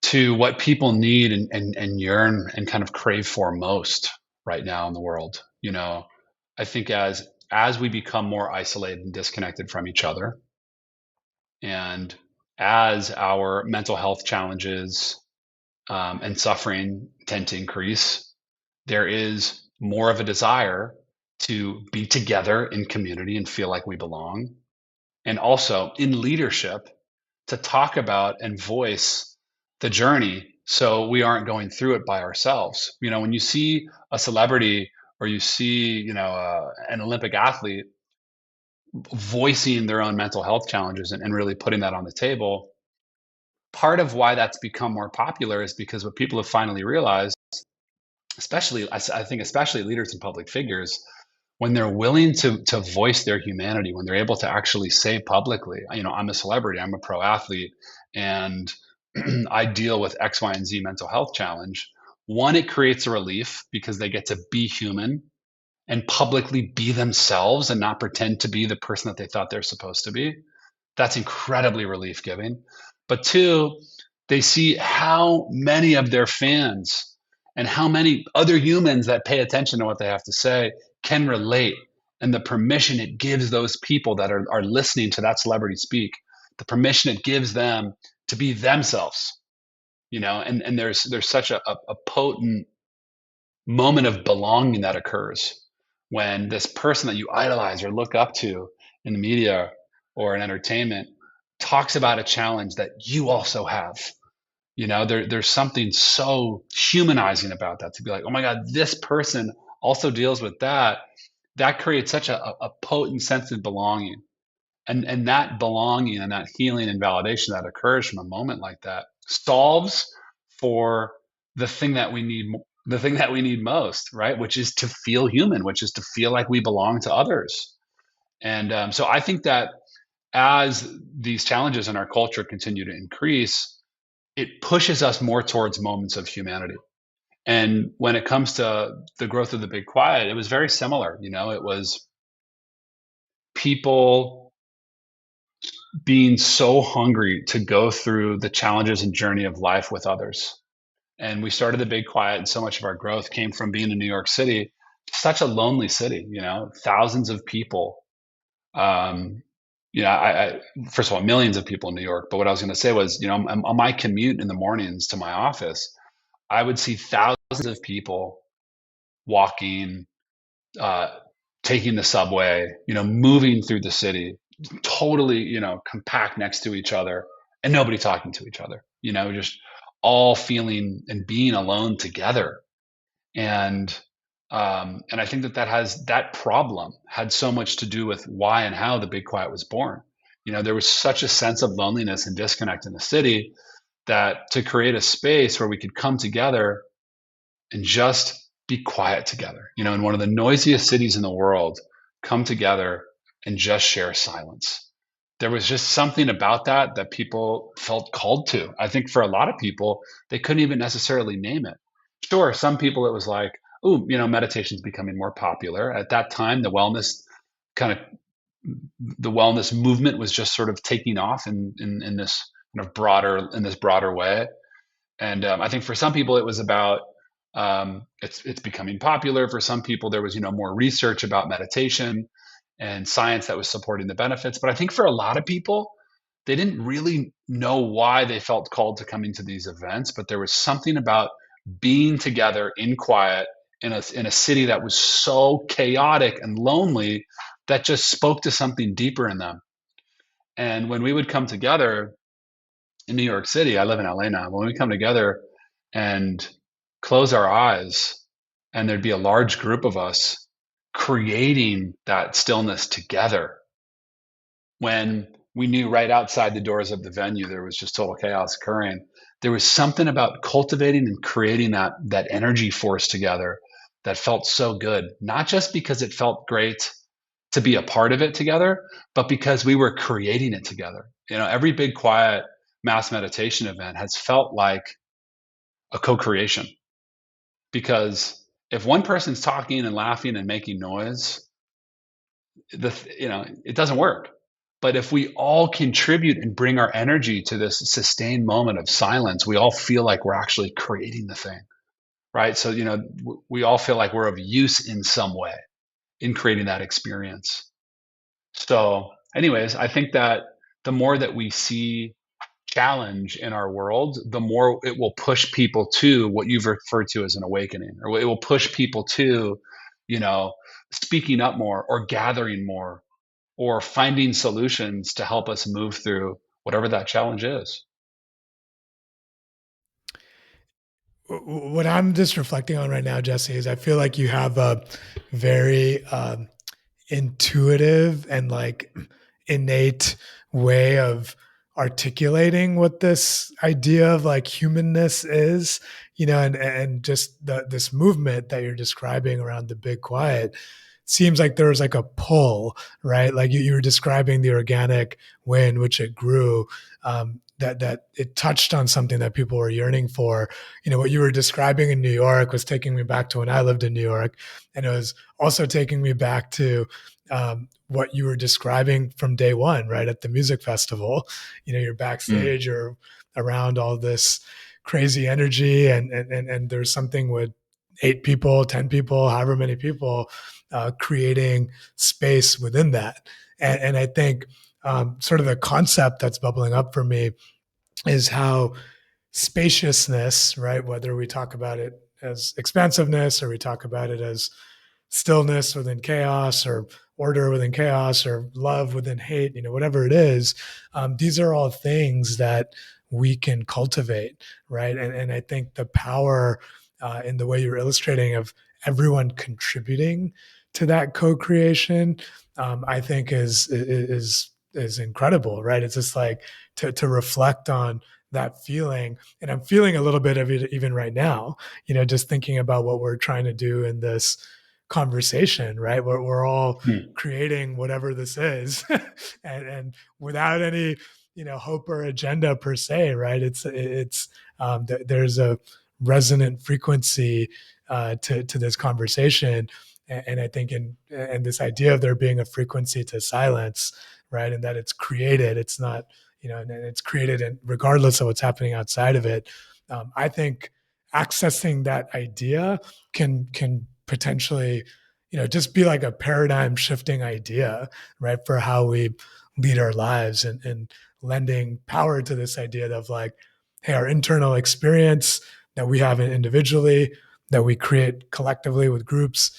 A: to what people need and yearn and kind of crave for most right now in the world. I think as we become more isolated and disconnected from each other, and as our mental health challenges and suffering tend to increase, there is more of a desire to be together in community and feel like we belong. And also in leadership, to talk about and voice the journey so we aren't going through it by ourselves. When you see a celebrity, or you see, an Olympic athlete voicing their own mental health challenges and really putting that on the table, part of why that's become more popular is because what people have finally realized, especially I think especially leaders and public figures, when they're willing to voice their humanity, when they're able to actually say publicly, I'm a celebrity, I'm a pro athlete, and I deal with X, Y, and Z mental health challenge. One, it creates a relief because they get to be human and publicly be themselves and not pretend to be the person that they thought they're supposed to be. That's incredibly relief giving. But two, they see how many of their fans and how many other humans that pay attention to what they have to say can relate. And the permission it gives those people that are listening to that celebrity speak, the permission it gives them to be themselves, and there's such a potent moment of belonging that occurs when this person that you idolize or look up to in the media or in entertainment talks about a challenge that you also have. There's something so humanizing about that, to be like, oh my God, this person also deals with that. That creates such a potent sense of belonging. And that belonging and that healing and validation that occurs from a moment like that solves for the thing that we need, the thing that we need most, right? Which is to feel human, which is to feel like we belong to others. And so I think that as these challenges in our culture continue to increase, it pushes us more towards moments of humanity. And when it comes to the growth of the Big Quiet, it was very similar. It was people being so hungry to go through the challenges and journey of life with others. And we started the Big Quiet, and so much of our growth came from being in New York City, such a lonely city, thousands of people. Um, I first of all, millions of people in New York. But what I was going to say was, on my commute in the mornings to my office, I would see thousands of people walking, uh, taking the subway, moving through the city, totally, compact next to each other, and nobody talking to each other, just all feeling and being alone together. And I think that problem had so much to do with why and how the Big Quiet was born. There was such a sense of loneliness and disconnect in the city that to create a space where we could come together and just be quiet together, in one of the noisiest cities in the world, come together and just share silence. There was just something about that people felt called to. I think for a lot of people, they couldn't even necessarily name it. Sure, some people it was like, oh, meditation's becoming more popular. At that time, kind of the wellness movement was just sort of taking off in this broader way. And I think for some people it was about it's becoming popular. For some people there was more research about meditation and science that was supporting the benefits. But I think for a lot of people, they didn't really know why they felt called to coming to these events, but there was something about being together in quiet in a city that was so chaotic and lonely that just spoke to something deeper in them. And when we would come together in New York City, I live in LA now, when we come together and close our eyes, and there'd be a large group of us creating that stillness together, when we knew right outside the doors of the venue there was just total chaos occurring, there was something about cultivating and creating that energy force together that felt so good, not just because it felt great to be a part of it together, but because we were creating it together. Every Big Quiet mass meditation event has felt like a co-creation, because if one person's talking and laughing and making noise, it doesn't work. But if we all contribute and bring our energy to this sustained moment of silence, we all feel like we're actually creating the thing, right? So we all feel like we're of use in some way in creating that experience. So anyways, I think that the more that we see challenge in our world, the more it will push people to what you've referred to as an awakening, or it will push people to, speaking up more or gathering more or finding solutions to help us move through whatever that challenge is.
B: What I'm just reflecting on right now, Jesse, is I feel like you have a very intuitive and like innate way of articulating what this idea of like humanness is, and just this movement that you're describing around the Big Quiet seems like there was like a pull, right? Like you were describing the organic way in which it grew, that it touched on something that people were yearning for. What you were describing in New York was taking me back to when I lived in New York, and it was also taking me back to what you were describing from day one, right at the music festival. You're backstage, or around all this crazy energy, and there's something with 8 people, 10 people, however many people, creating space within that. And I think sort of the concept that's bubbling up for me is how spaciousness, right? Whether we talk about it as expansiveness or we talk about it as stillness within chaos, or order within chaos, or love within hate, whatever it is, these are all things that we can cultivate, right? And I think the power in the way you're illustrating of everyone contributing to that co-creation, I think is incredible, right? It's just like to reflect on that feeling. And I'm feeling a little bit of it even right now, just thinking about what we're trying to do in this conversation, right? We're all creating whatever this is, and without any, hope or agenda per se, right? There's a resonant frequency to this conversation. And I think and this idea of there being a frequency to silence, right? And that it's created, it's not, and it's created regardless of what's happening outside of it. I think accessing that idea can potentially, just be like a paradigm shifting idea, right? For how we lead our lives, and lending power to this idea of like, hey, our internal experience that we have individually, that we create collectively with groups,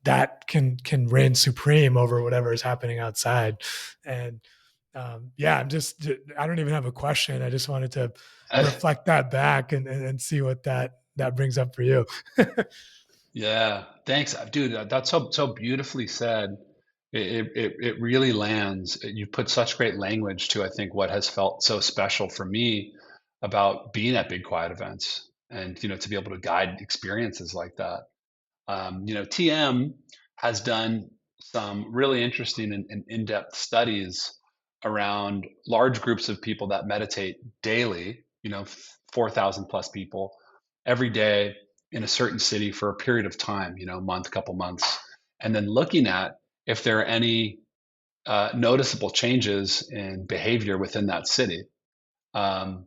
B: that can reign supreme over whatever is happening outside. And yeah, I don't even have a question. I just wanted to reflect that back and see what that brings up for you.
A: Yeah, thanks, dude. That's so beautifully said. It really lands. You put such great language to, I think, what has felt so special for me about being at big quiet events, and to be able to guide experiences like that. TM has done some really interesting and in-depth studies around large groups of people that meditate daily, 4,000 plus people every day in a certain city for a period of time, a month, couple months, and then looking at if there are any noticeable changes in behavior within that city. Um,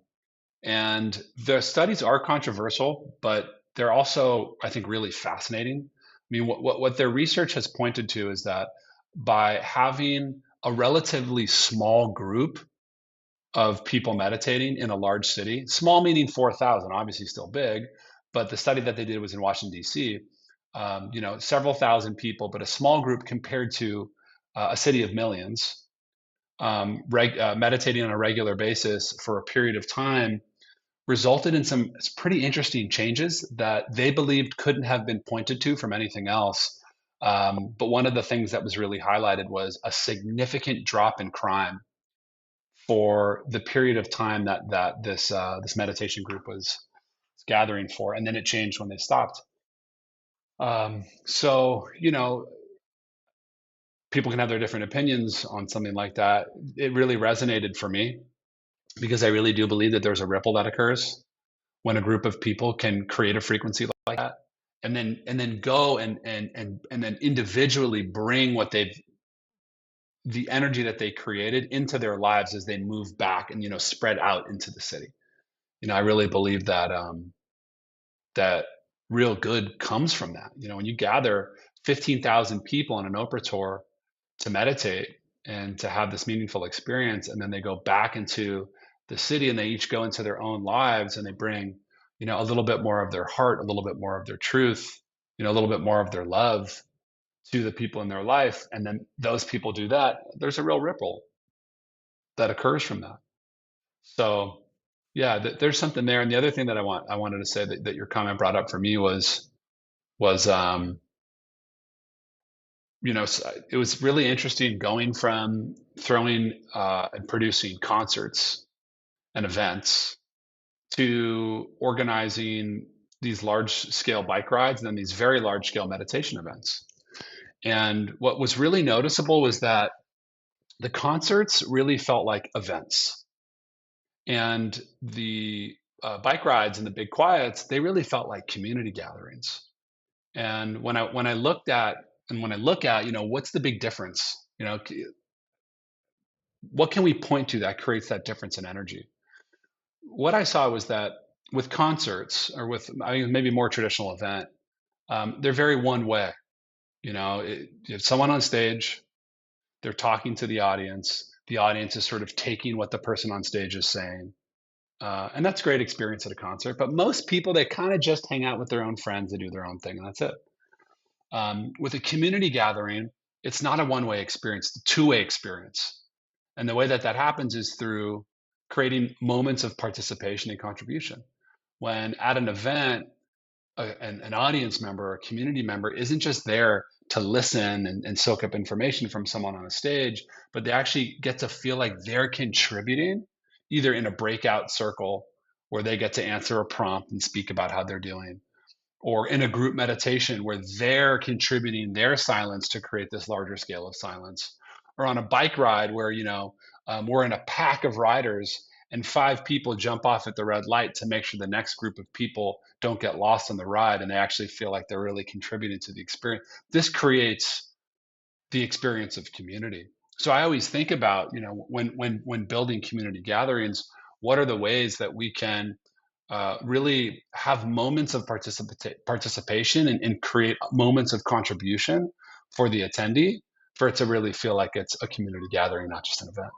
A: and the studies are controversial, but they're also, I think, really fascinating. I mean, what their research has pointed to is that by having a relatively small group of people meditating in a large city, small meaning 4,000, obviously still big, but the study that they did was in Washington, D.C., several thousand people, but a small group compared to a city of millions, meditating on a regular basis for a period of time resulted in some pretty interesting changes that they believed couldn't have been pointed to from anything else. But one of the things that was really highlighted was a significant drop in crime for the period of time that this meditation group was gathering for, and then it changed when they stopped. So people can have their different opinions on something like that. It really resonated for me because I really do believe that there's a ripple that occurs when a group of people can create a frequency like that, and then go and then individually bring the energy that they created into their lives as they move back and spread out into the city. I really believe that that real good comes from that. When you gather 15,000 people on an Oprah tour to meditate and to have this meaningful experience, and then they go back into the city and they each go into their own lives and they bring a little bit more of their heart, a little bit more of their truth, a little bit more of their love to the people in their life, and then those people do that, there's a real ripple that occurs from that. So yeah, there's something there. And the other thing that I wanted to say that your comment brought up for me was it was really interesting going from throwing and producing concerts and events to organizing these large scale bike rides and then these very large scale meditation events. And what was really noticeable was that the concerts really felt like events, and the bike rides and the big quiets, they really felt like community gatherings. And when I looked at and when I look at, what's the big difference? What can we point to that creates that difference in energy? What I saw was that with concerts or with maybe more traditional event, they're very one way. You have someone on stage, they're talking to the audience. The audience is sort of taking what the person on stage is saying. And that's a great experience at a concert. But most people, they kind of just hang out with their own friends, they do their own thing, and that's it. With a community gathering, it's not a one-way experience, it's a two-way experience. And the way that happens is through creating moments of participation and contribution. When at an event, an audience member or a community member isn't just there to listen and soak up information from someone on a stage, but they actually get to feel like they're contributing either in a breakout circle where they get to answer a prompt and speak about how they're doing, or in a group meditation where they're contributing their silence to create this larger scale of silence, or on a bike ride where we're in a pack of riders and 5 people jump off at the red light to make sure the next group of people don't get lost on the ride and they actually feel like they're really contributing to the experience. This creates the experience of community. So I always think about, when building community gatherings, what are the ways that we can really have moments of participation and create moments of contribution for the attendee, for it to really feel like it's a community gathering, not just an event.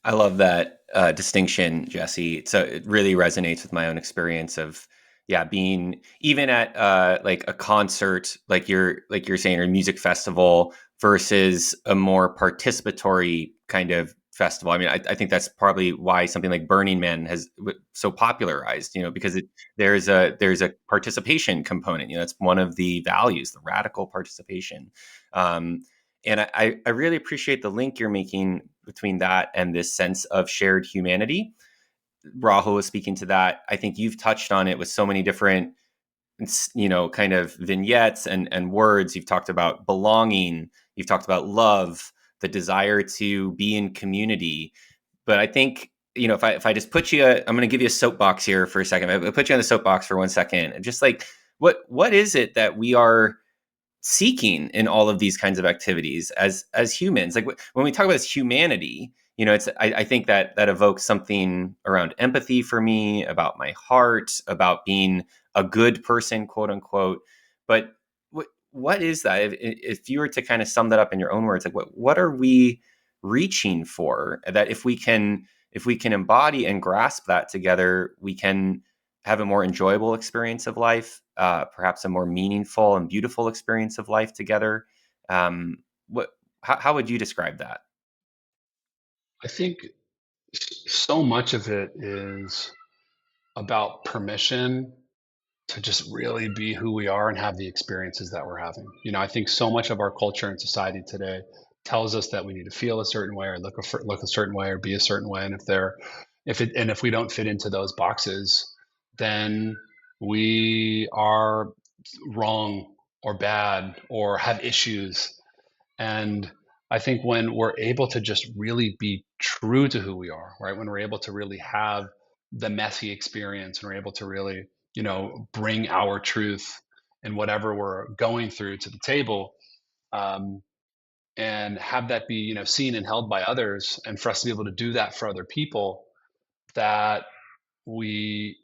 C: I love that distinction, Jesse. So it really resonates with my own experience of, yeah, being even at like a concert, like you're saying, or a music festival versus a more participatory kind of festival. I mean, I think that's probably why something like Burning Man has so popularized, because there's a participation component. That's one of the values, the radical participation. And I really appreciate the link you're making between that and this sense of shared humanity. Rahul was speaking to that. I think you've touched on it with so many different, kind of vignettes and words. You've talked about belonging. You've talked about love, the desire to be in community. But I think, if I just put you, I'm going to give you a soapbox here for a second. I put you on the soapbox for 1 second. Just like, what is it that we are seeking in all of these kinds of activities as humans? Like when we talk about this humanity, it's I think that evokes something around empathy for me, about my heart, about being a good person, quote unquote. But what is that? If you were to kind of sum that up in your own words, like what are we reaching for, that if we can embody and grasp that together, we can have a more enjoyable experience of life, perhaps a more meaningful and beautiful experience of life together. Um, what? How would you describe that?
A: I think so much of it is about permission to just really be who we are and have the experiences that we're having. I think so much of our culture and society today tells us that we need to feel a certain way or look a certain way or be a certain way, and if we don't fit into those boxes, then we are wrong or bad or have issues. And I think when we're able to just really be true to who we are, right? When we're able to really have the messy experience and we're able to really, bring our truth and whatever we're going through to the table, um, and have that be, seen and held by others, and for us to be able to do that for other people, that we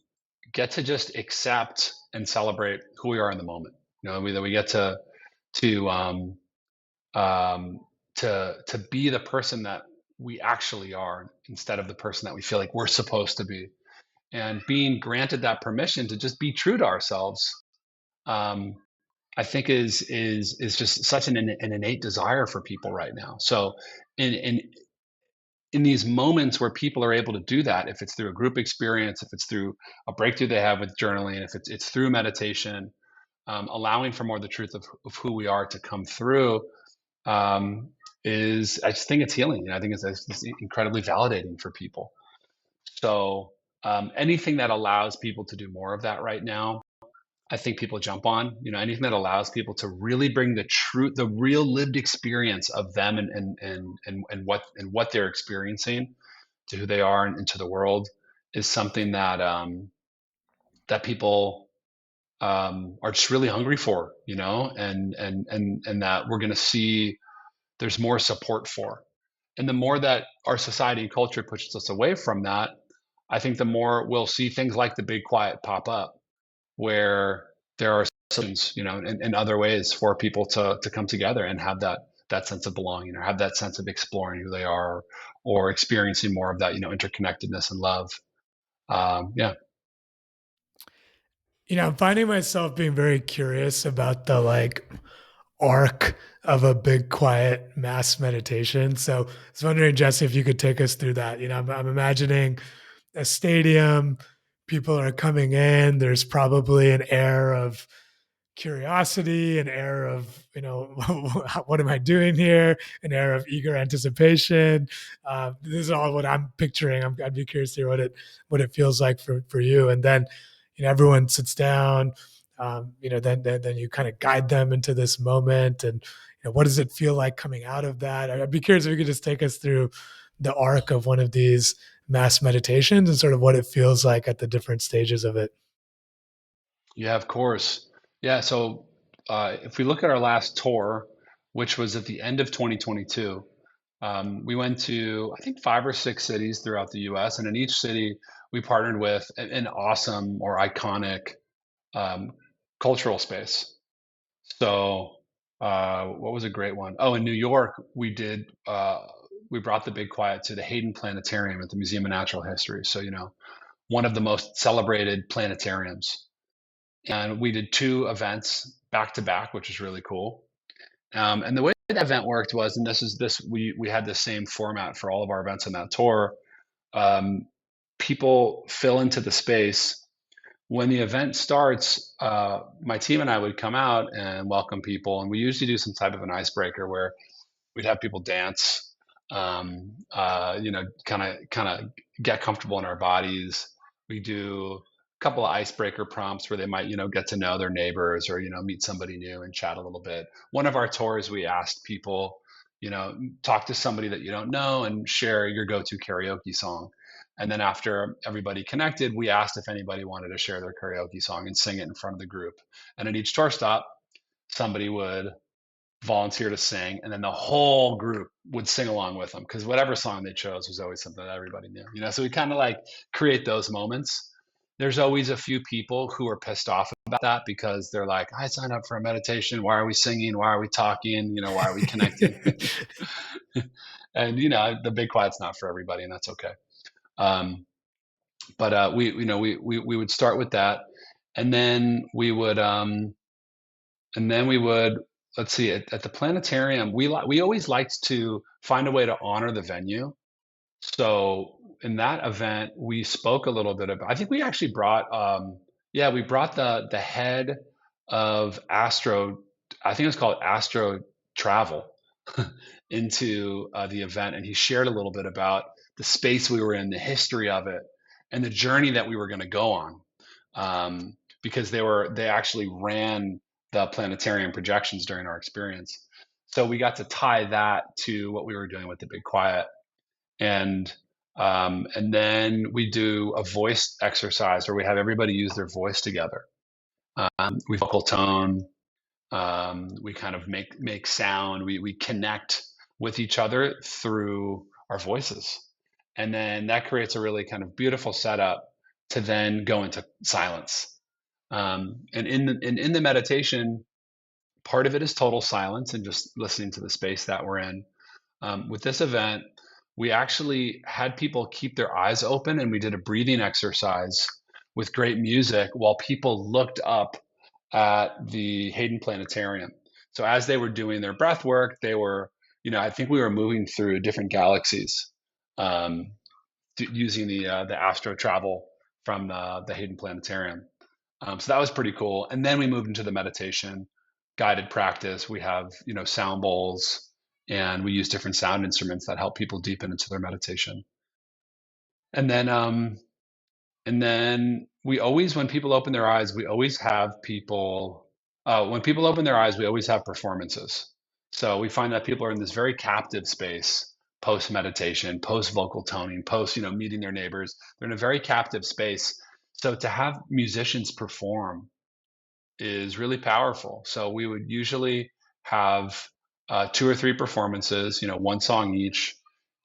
A: get to just accept and celebrate who we are in the moment. That we get to um, to be the person that we actually are instead of the person that we feel like we're supposed to be, and being granted that permission to just be true to ourselves. um, I think is just such an innate desire for people right now. So in these moments where people are able to do that, if it's through a group experience, if it's through a breakthrough they have with journaling, if it's through meditation, allowing for more the truth of who we are to come through, um, is I just think it's healing. I think it's incredibly validating for people. So anything that allows people to do more of that right now, I think people jump on. Anything that allows people to really bring the truth, the real lived experience of them and what they're experiencing to who they are and to the world, is something that people are just really hungry for. And that we're going to see there's more support for. And the more that our society and culture pushes us away from that, I think the more we'll see things like the Big Quiet pop up, where there are solutions, in other ways for people to come together and have that sense of belonging, or have that sense of exploring who they are, or experiencing more of that, interconnectedness and love. Yeah.
B: I'm finding myself being very curious about the arc of a big quiet mass meditation. So I was wondering, Jesse, if you could take us through that. I'm imagining a stadium, people are coming in, there's probably an air of curiosity, an air of, what am I doing here? An air of eager anticipation. This is all what I'm picturing. I'd be curious to hear what it feels like for you. And then, everyone sits down. Then you kind of guide them into this moment, and what does it feel like coming out of that? I'd be curious if you could just take us through the arc of one of these mass meditations and sort of what it feels like at the different stages of it.
A: Yeah, of course. Yeah. So if we look at our last tour, which was at the end of 2022, we went to, I think, 5 or 6 cities throughout the US. And in each city, we partnered with an awesome or iconic um, cultural space. So, what was a great one? Oh, in New York, we brought the Big Quiet to the Hayden Planetarium at the Museum of Natural History. So, one of the most celebrated planetariums. and we did 2 events back to back, which is really cool. And the way that event worked was, and we had the same format for all of our events on that tour. Um, People fill into the space. When the event starts, my team and I would come out and welcome people, and we usually do some type of an icebreaker where we'd have people dance, kind of get comfortable in our bodies. We do a couple of icebreaker prompts where they might, get to know their neighbors or, meet somebody new and chat a little bit. One of our tours, we asked people, talk to somebody that you don't know and share your go-to karaoke song. And then after everybody connected, we asked if anybody wanted to share their karaoke song and sing it in front of the group. And at each tour stop, somebody would volunteer to sing, and then the whole group would sing along with them because whatever song they chose was always something that everybody knew. So we kind of like create those moments. There's always a few people who are pissed off about that because they're like, I signed up for a meditation. Why are we singing? Why are we talking? Why are we connecting? And the big quiet's not for everybody, and that's okay. But we would start with that, and then we would let's see, at the planetarium, we always liked to find a way to honor the venue. So in that event, we spoke a little bit about, I think we actually brought, we brought the head of Astro, I think it was called Astro Travel, into the event. And he shared a little bit about the space we were in, the history of it, and the journey that we were going to go on. Because they actually ran the planetarium projections during our experience. So we got to tie that to what we were doing with the Big Quiet. And then we do a voice exercise where we have everybody use their voice together. We vocal tone. We kind of make sound. We connect with each other through our voices, and then that creates a really kind of beautiful setup to then go into silence. And in the meditation, part of it is total silence and just listening to the space that we're in. With this event, we actually had people keep their eyes open, and we did a breathing exercise with great music while people looked up at the Hayden Planetarium. So as they were doing their breath work, they were, I think we were moving through different galaxies, using the astro travel from the Hayden Planetarium. So that was pretty cool. And then we moved into the meditation guided practice. We have, sound bowls, and we use different sound instruments that help people deepen into their meditation. And then we always, when people open their eyes, we always have people, when people open their eyes, we always have performances. So we find that people are in this very captive space post meditation, post vocal toning, post, meeting their neighbors. They're in a very captive space. So to have musicians perform is really powerful. So we would usually have 2 or 3 performances, one song each,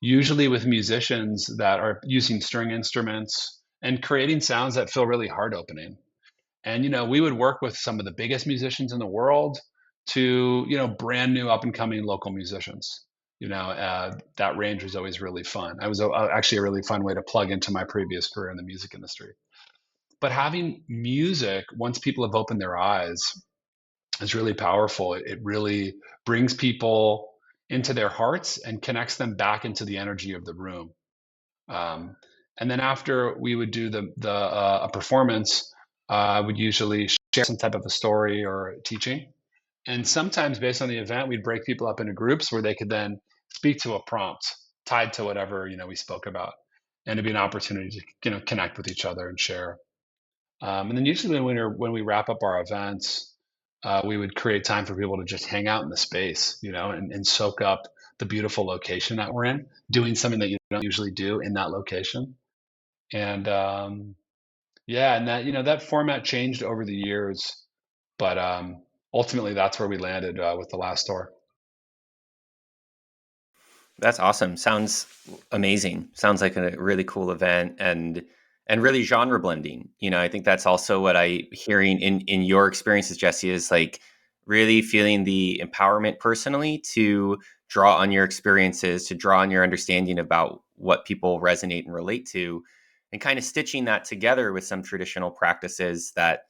A: usually with musicians that are using string instruments and creating sounds that feel really heart opening. And, we would work with some of the biggest musicians in the world to, brand new up and coming local musicians. That range was always really fun. It was actually a really fun way to plug into my previous career in the music industry. But having music, once people have opened their eyes, is really powerful. It really brings people into their hearts and connects them back into the energy of the room. And then after we would do a performance, I would usually share some type of a story or teaching. And sometimes based on the event, we'd break people up into groups where they could then speak to a prompt tied to whatever, we spoke about. And it'd be an opportunity to, connect with each other and share. And then usually when we wrap up our events, we would create time for people to just hang out in the space, and soak up the beautiful location that we're in, doing something that you don't usually do in that location. And and that, that format changed over the years, but ultimately that's where we landed with the last tour.
C: That's awesome. Sounds amazing. Sounds like a really cool event and really genre blending. I think that's also what I hearing in your experiences, Jesse, is like really feeling the empowerment personally to draw on your experiences, to draw on your understanding about what people resonate and relate to, and kind of stitching that together with some traditional practices that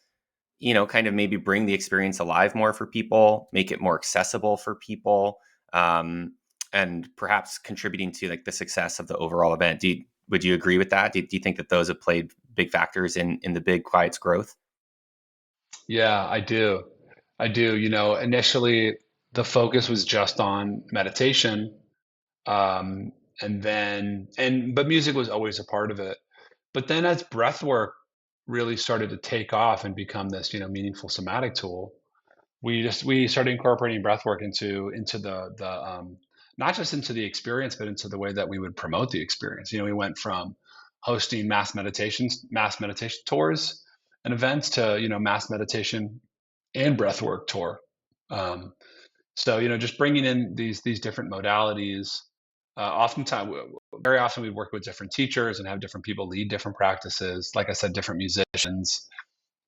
C: kind of maybe bring the experience alive more for people, make it more accessible for people, and perhaps contributing to like the success of the overall event. Would you agree with that? Do you think that those have played big factors in the Big Quiet's growth?
A: Yeah, I do. I do. Initially the focus was just on meditation. Um, but music was always a part of it. But then as breath work really started to take off and become this, meaningful somatic tool, we started incorporating breath work into the not just into the experience, but into the way that we would promote the experience. We went from hosting mass meditation tours and events to, mass meditation and breath work tour. Um, so, just bringing in these different modalities. Oftentimes, very often, we work with different teachers and have different people lead different practices. Like I said, different musicians.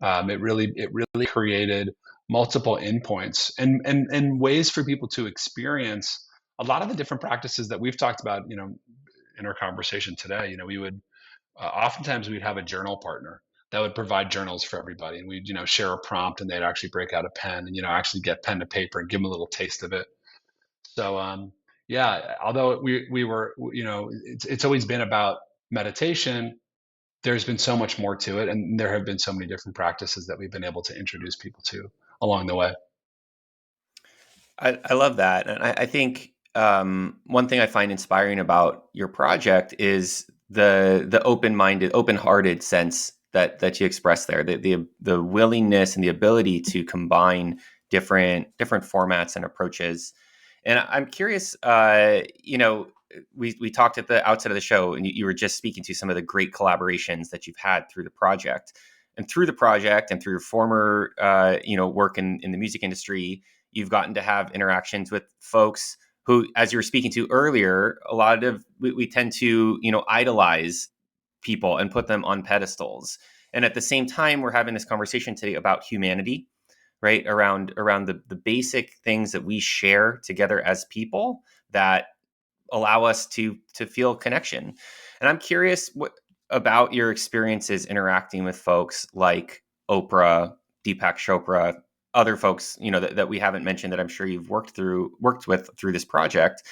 A: It really created multiple endpoints and ways for people to experience a lot of the different practices that we've talked about. In our conversation today, we would oftentimes we'd have a journal partner that would provide journals for everybody, and we'd share a prompt, and they'd actually break out a pen and actually get pen to paper and give them a little taste of it. So yeah, although we were it's always been about meditation, there's been so much more to it, and there have been so many different practices that we've been able to introduce people to along the way.
C: I love that. And I think one thing I find inspiring about your project is the open-minded, open-hearted sense that you express there, the willingness and the ability to combine different formats and approaches. And I'm curious, we talked at the outset of the show, and you were just speaking to some of the great collaborations that you've had through the project. And through the project and through your former, work in the music industry, you've gotten to have interactions with folks who, as you were speaking to earlier, a lot of we tend to, idolize people and put them on pedestals. And at the same time, we're having this conversation today about humanity, right? Around the basic things that we share together as people that allow us to feel connection. And I'm curious about your experiences interacting with folks like Oprah, Deepak Chopra, other folks, that we haven't mentioned that I'm sure you've worked with through this project.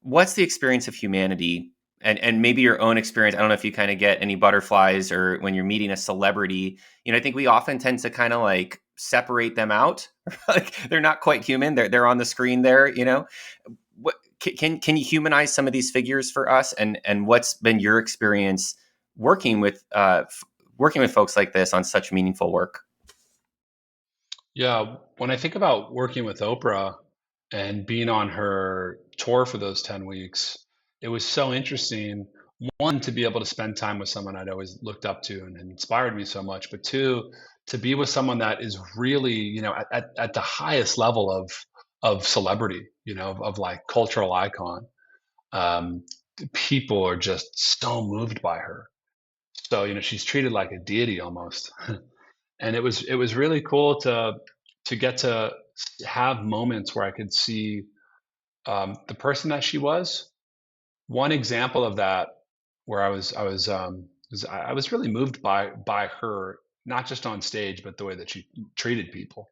C: What's the experience of humanity, and maybe your own experience? I don't know if you kind of get any butterflies or when you're meeting a celebrity. I think we often tend to kind of like separate them out. Like they're not quite human. They're on the screen there, What can you humanize some of these figures for us, and what's been your experience working with folks like this on such meaningful work?
A: Yeah, when I think about working with Oprah and being on her tour for those 10 weeks, it was so interesting. One, to be able to spend time with someone I'd always looked up to and inspired me so much, but two, to be with someone that is really, at the highest level of celebrity, of like cultural icon. Um, People are just so moved by her. So, she's treated like a deity almost. And it was really cool to get to have moments where I could see the person that she was. One example of that, where I was really moved by her, not just on stage, but the way that she treated people.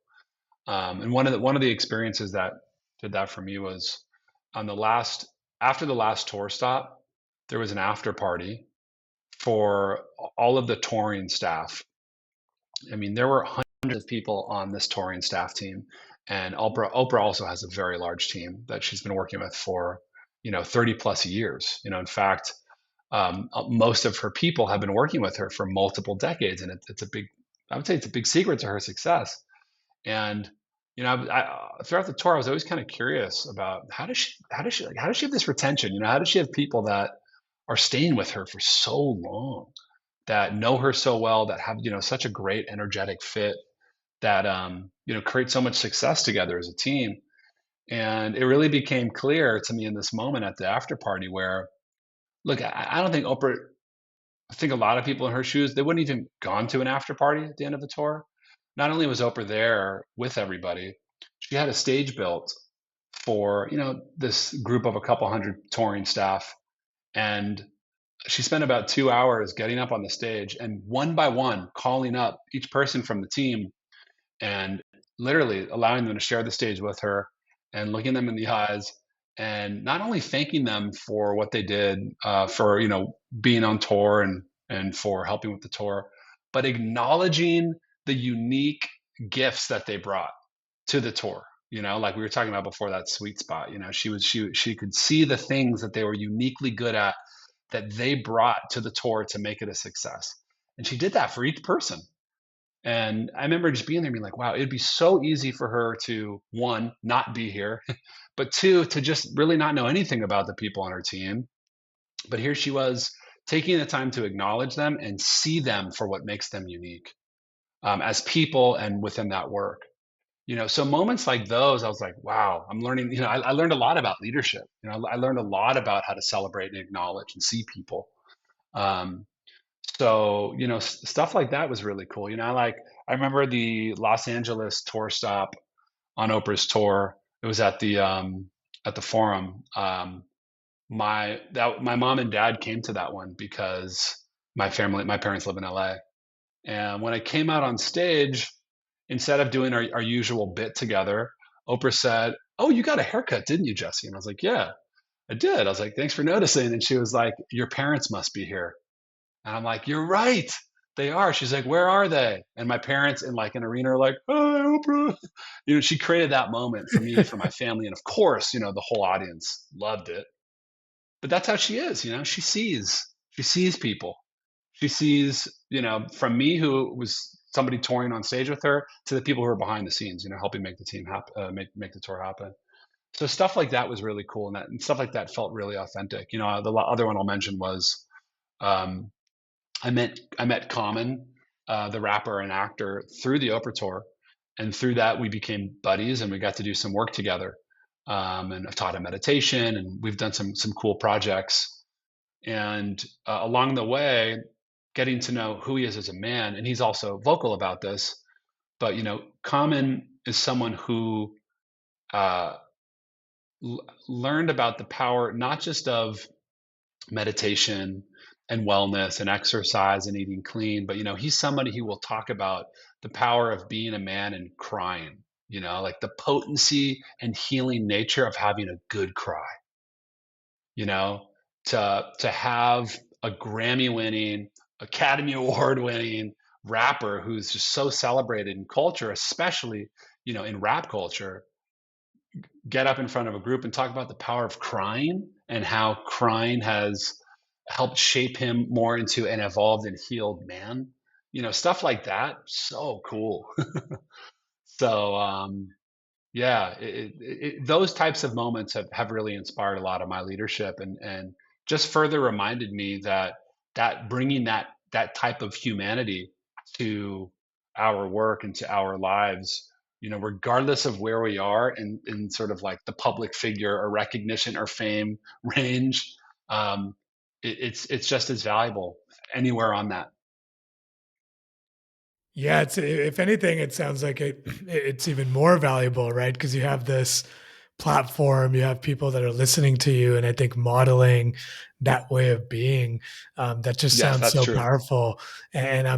A: And one of the experiences that did that for me was on the last after the last tour stop, there was an after party for all of the touring staff. I mean, there were hundreds of people on this touring staff team, and Oprah also has a very large team that she's been working with for 30 plus years. In fact, most of her people have been working with her for multiple decades, and it's a big, I would say it's a big secret to her success. And throughout the tour, I was always kind of curious about how does she have this retention? How does she have people that are staying with her for so long, that know her so well, that have such a great energetic fit, that create so much success together as a team. And it really became clear to me in this moment at the after party where, look, I don't think Oprah, I think a lot of people in her shoes, they wouldn't even gone to an after party at the end of the tour. Not only was Oprah there with everybody, she had a stage built for this group of a couple hundred touring staff, and she spent about 2 hours getting up on the stage and one by one calling up each person from the team and literally allowing them to share the stage with her and looking them in the eyes and not only thanking them for what they did for being on tour and for helping with the tour, but acknowledging the unique gifts that they brought to the tour. Like we were talking about before, that sweet spot. She could see the things that they were uniquely good at that they brought to the tour to make it a success, and she did that for each person. And I remember just being there being like, wow, it'd be so easy for her to, one, not be here, but two, to just really not know anything about the people on her team. But here she was taking the time to acknowledge them and see them for what makes them unique, as people and within that work. So moments like those, I was like, wow, I'm learning. I learned a lot about leadership. I learned a lot about how to celebrate and acknowledge and see people. Um, so, stuff like that was really cool. I remember the Los Angeles tour stop on Oprah's tour. It was at the Forum. My mom and dad came to that one because my parents live in LA. And when I came out on stage, instead of doing our usual bit together, Oprah said, "Oh, you got a haircut, didn't you, Jesse?" And I was like, "Yeah, I did." I was like, "Thanks for noticing." And she was like, "Your parents must be here." And I'm like, "You're right. They are." She's like, "Where are they?" And my parents in like an arena are like, "Hi, Oprah." She created that moment for me, for my family. And of course, the whole audience loved it. But that's how she is. She sees people. She sees, from me, who was somebody touring on stage with her, to the people who are behind the scenes, helping make the team happen, make the tour happen. So stuff like that was really cool. And stuff like that felt really authentic. The other one I'll mention was, um, I met Common, the rapper and actor, through the Oprah tour, and through that we became buddies and we got to do some work together. And I've taught him meditation, and we've done some cool projects. And along the way, getting to know who he is as a man, and he's also vocal about this. But Common is someone who uh, learned about the power not just of meditation and wellness and exercise and eating clean, but he's somebody who will talk about the power of being a man and crying, like the potency and healing nature of having a good cry, you know to have a Grammy winning, Academy Award winning rapper who's just so celebrated in culture, especially in rap culture, get up in front of a group and talk about the power of crying and how crying has helped shape him more into an evolved and healed man. Stuff like that. So cool. So, yeah, those types of moments have really inspired a lot of my leadership, and just further reminded me that bringing that type of humanity to our work and to our lives, regardless of where we are in sort of like the public figure or recognition or fame range, um, it's just as valuable anywhere on that.
B: Yeah, it's if anything, it sounds like it's even more valuable, right? Because you have this platform, you have people that are listening to you, and I think modeling that way of being, that just
A: Yes,
B: sounds
A: that's
B: so
A: true.
B: powerful. And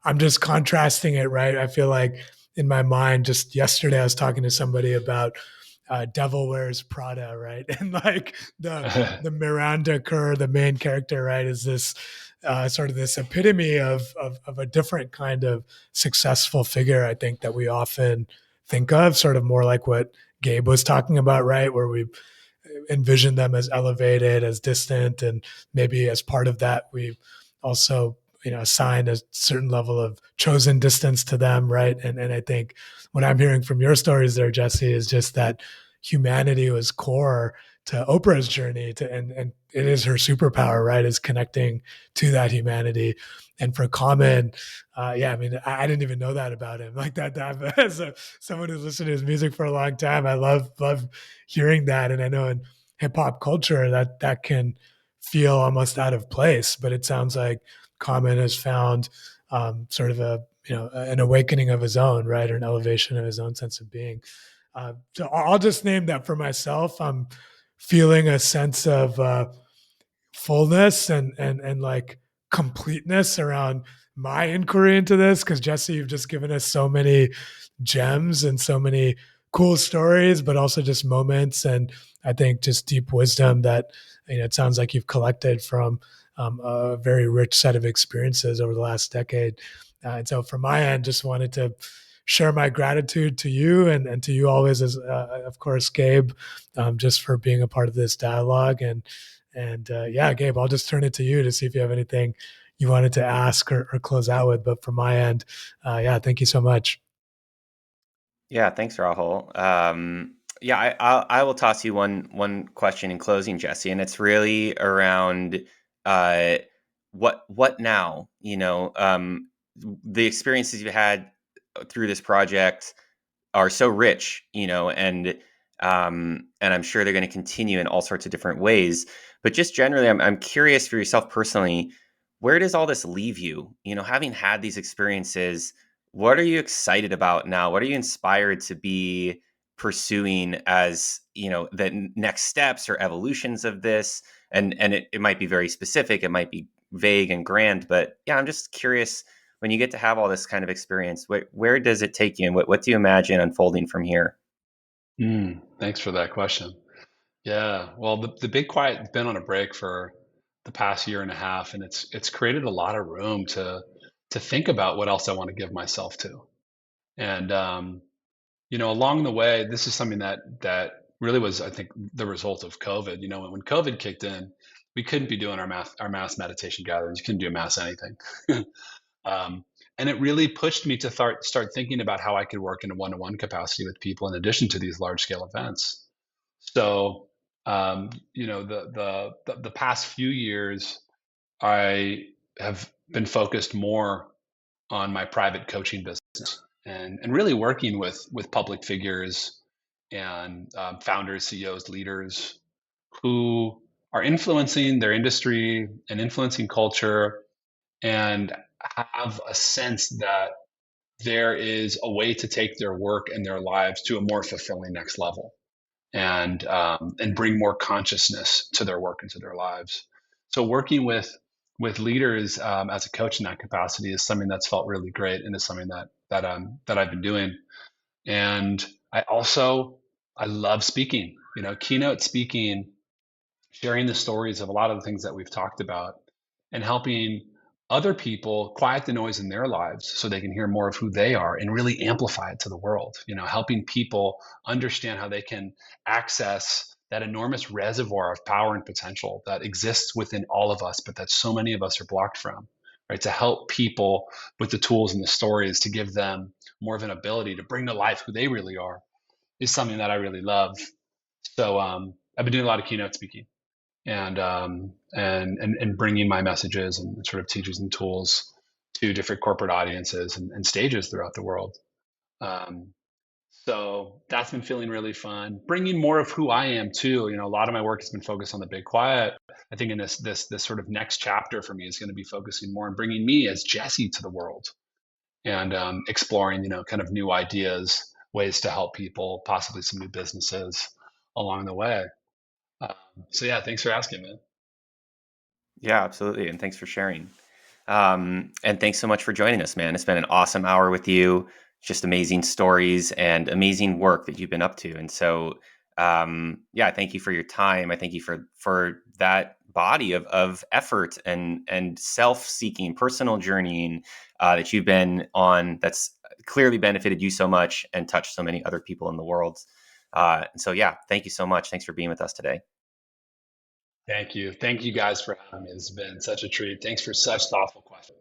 B: I'm just contrasting it, right? I feel like in my mind, just yesterday, I was talking to somebody about Devil Wears Prada, right? And like the Miranda Kerr, the main character, right, is this sort of this epitome of a different kind of successful figure. I think that we often think of, sort of more like what Gabe was talking about, right, where we envision them as elevated, as distant, and maybe as part of that, we also assign a certain level of chosen distance to them, right? And I think what I'm hearing from your stories there, Jesse, is just that humanity was core to Oprah's journey to, and it is her superpower, right? Is connecting to that humanity. And for Common, yeah, I mean, I didn't even know that about him. Like that as someone who's listened to his music for a long time, I love hearing that. And I know in hip hop culture that can feel almost out of place, but it sounds like Common has found sort of a an awakening of his own, right, or an elevation of his own sense of being. So I'll just name that for myself. I'm feeling a sense of fullness and like completeness around my inquiry into this. Because Jesse, you've just given us so many gems and so many cool stories, but also just moments and I think just deep wisdom that it sounds like you've collected from a very rich set of experiences over the last decade. And so, from my end, just wanted to share my gratitude to you and to you always, as of course, Gabe, just for being a part of this dialogue. And yeah, Gabe, I'll just turn it to you to see if you have anything you wanted to ask or close out with. But from my end, yeah, thank you so much.
C: Yeah, thanks, Rahul. Yeah, I will toss you one question in closing, Jesse, and it's really around uh, what now? The experiences you've had through this project are so rich, and I'm sure they're going to continue in all sorts of different ways. But just generally, I'm curious for yourself personally, where does all this leave you? Having had these experiences, what are you excited about now? What are you inspired to be pursuing as the next steps or evolutions of this? And it might be very specific, it might be vague and grand, but yeah, I'm just curious when you get to have all this kind of experience, where does it take you, and what do you imagine unfolding from here?
A: Thanks for that question. Yeah, well, the Big Quiet's been on a break for the past year and a half, and it's created a lot of room to think about what else I want to give myself to. And along the way, this is something that really was, I think, the result of COVID. When COVID kicked in, we couldn't be doing our mass meditation gatherings. You couldn't do mass anything. um, and it really pushed me to start thinking about how I could work in a one-to-one capacity with people in addition to these large scale events. So, the past few years, I have been focused more on my private coaching business and really working with public figures and founders, CEOs, leaders who are influencing their industry and influencing culture and have a sense that there is a way to take their work and their lives to a more fulfilling next level and bring more consciousness to their work and to their lives. So working with leaders as a coach in that capacity is something that's felt really great and is something that I've been doing. And I love speaking. Keynote speaking, sharing the stories of a lot of the things that we've talked about, and helping other people quiet the noise in their lives so they can hear more of who they are and really amplify it to the world. Helping people understand how they can access that enormous reservoir of power and potential that exists within all of us, but that so many of us are blocked from, right? To help people with the tools and the stories to give them more of an ability to bring to life who they really are is something that I really love. So I've been doing a lot of keynote speaking and bringing my messages and sort of teachers and tools to different corporate audiences and stages throughout the world. Um, so that's been feeling really fun. Bringing more of who I am too. A lot of my work has been focused on the Big Quiet. I think in this sort of next chapter for me is going to be focusing more on bringing me as Jesse to the world and exploring kind of new ideas, ways to help people, possibly some new businesses along the way. Um, so yeah, thanks for asking, man.
C: Yeah, absolutely, and thanks for sharing. And thanks so much for joining us, man. It's been an awesome hour with you. Just amazing stories and amazing work that you've been up to. And so, yeah, I thank you for your time. I thank you for that body of effort and self-seeking, personal journeying that you've been on. That's clearly benefited you so much and touched so many other people in the world. And so, yeah, thank you so much. Thanks for being with us today.
A: Thank you. Thank you guys for having me. It's been such a treat. Thanks for such thoughtful questions.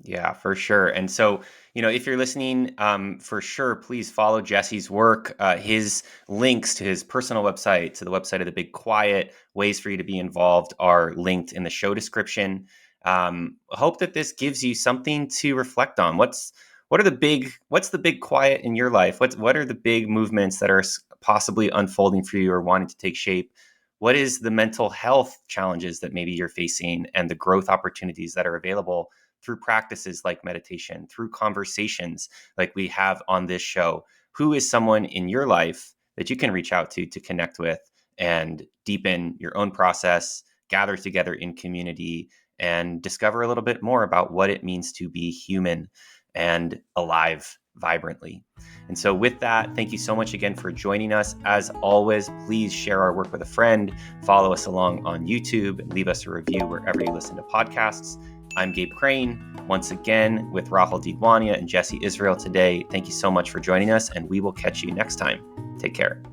C: Yeah, for sure. And so, if you're listening, for sure, please follow Jesse's work. His links to his personal website, to the website of the Big Quiet, ways for you to be involved are linked in the show description. I hope that this gives you something to reflect on. What's the big quiet in your life? What are the big movements that are possibly unfolding for you or wanting to take shape? What is the mental health challenges that maybe you're facing and the growth opportunities that are available through practices like meditation, through conversations like we have on this show? Who is someone in your life that you can reach out to connect with and deepen your own process gather together in community and discover a little bit more about what it means to be human and alive vibrantly. And so with that, thank you so much again for joining us. As always, please share our work with a friend, follow us along on YouTube, and leave us a review wherever you listen to podcasts. I'm Gabe Crane, once again with Rahul Didwania and Jesse Israel today. Thank you so much for joining us, and we will catch you next time. Take care.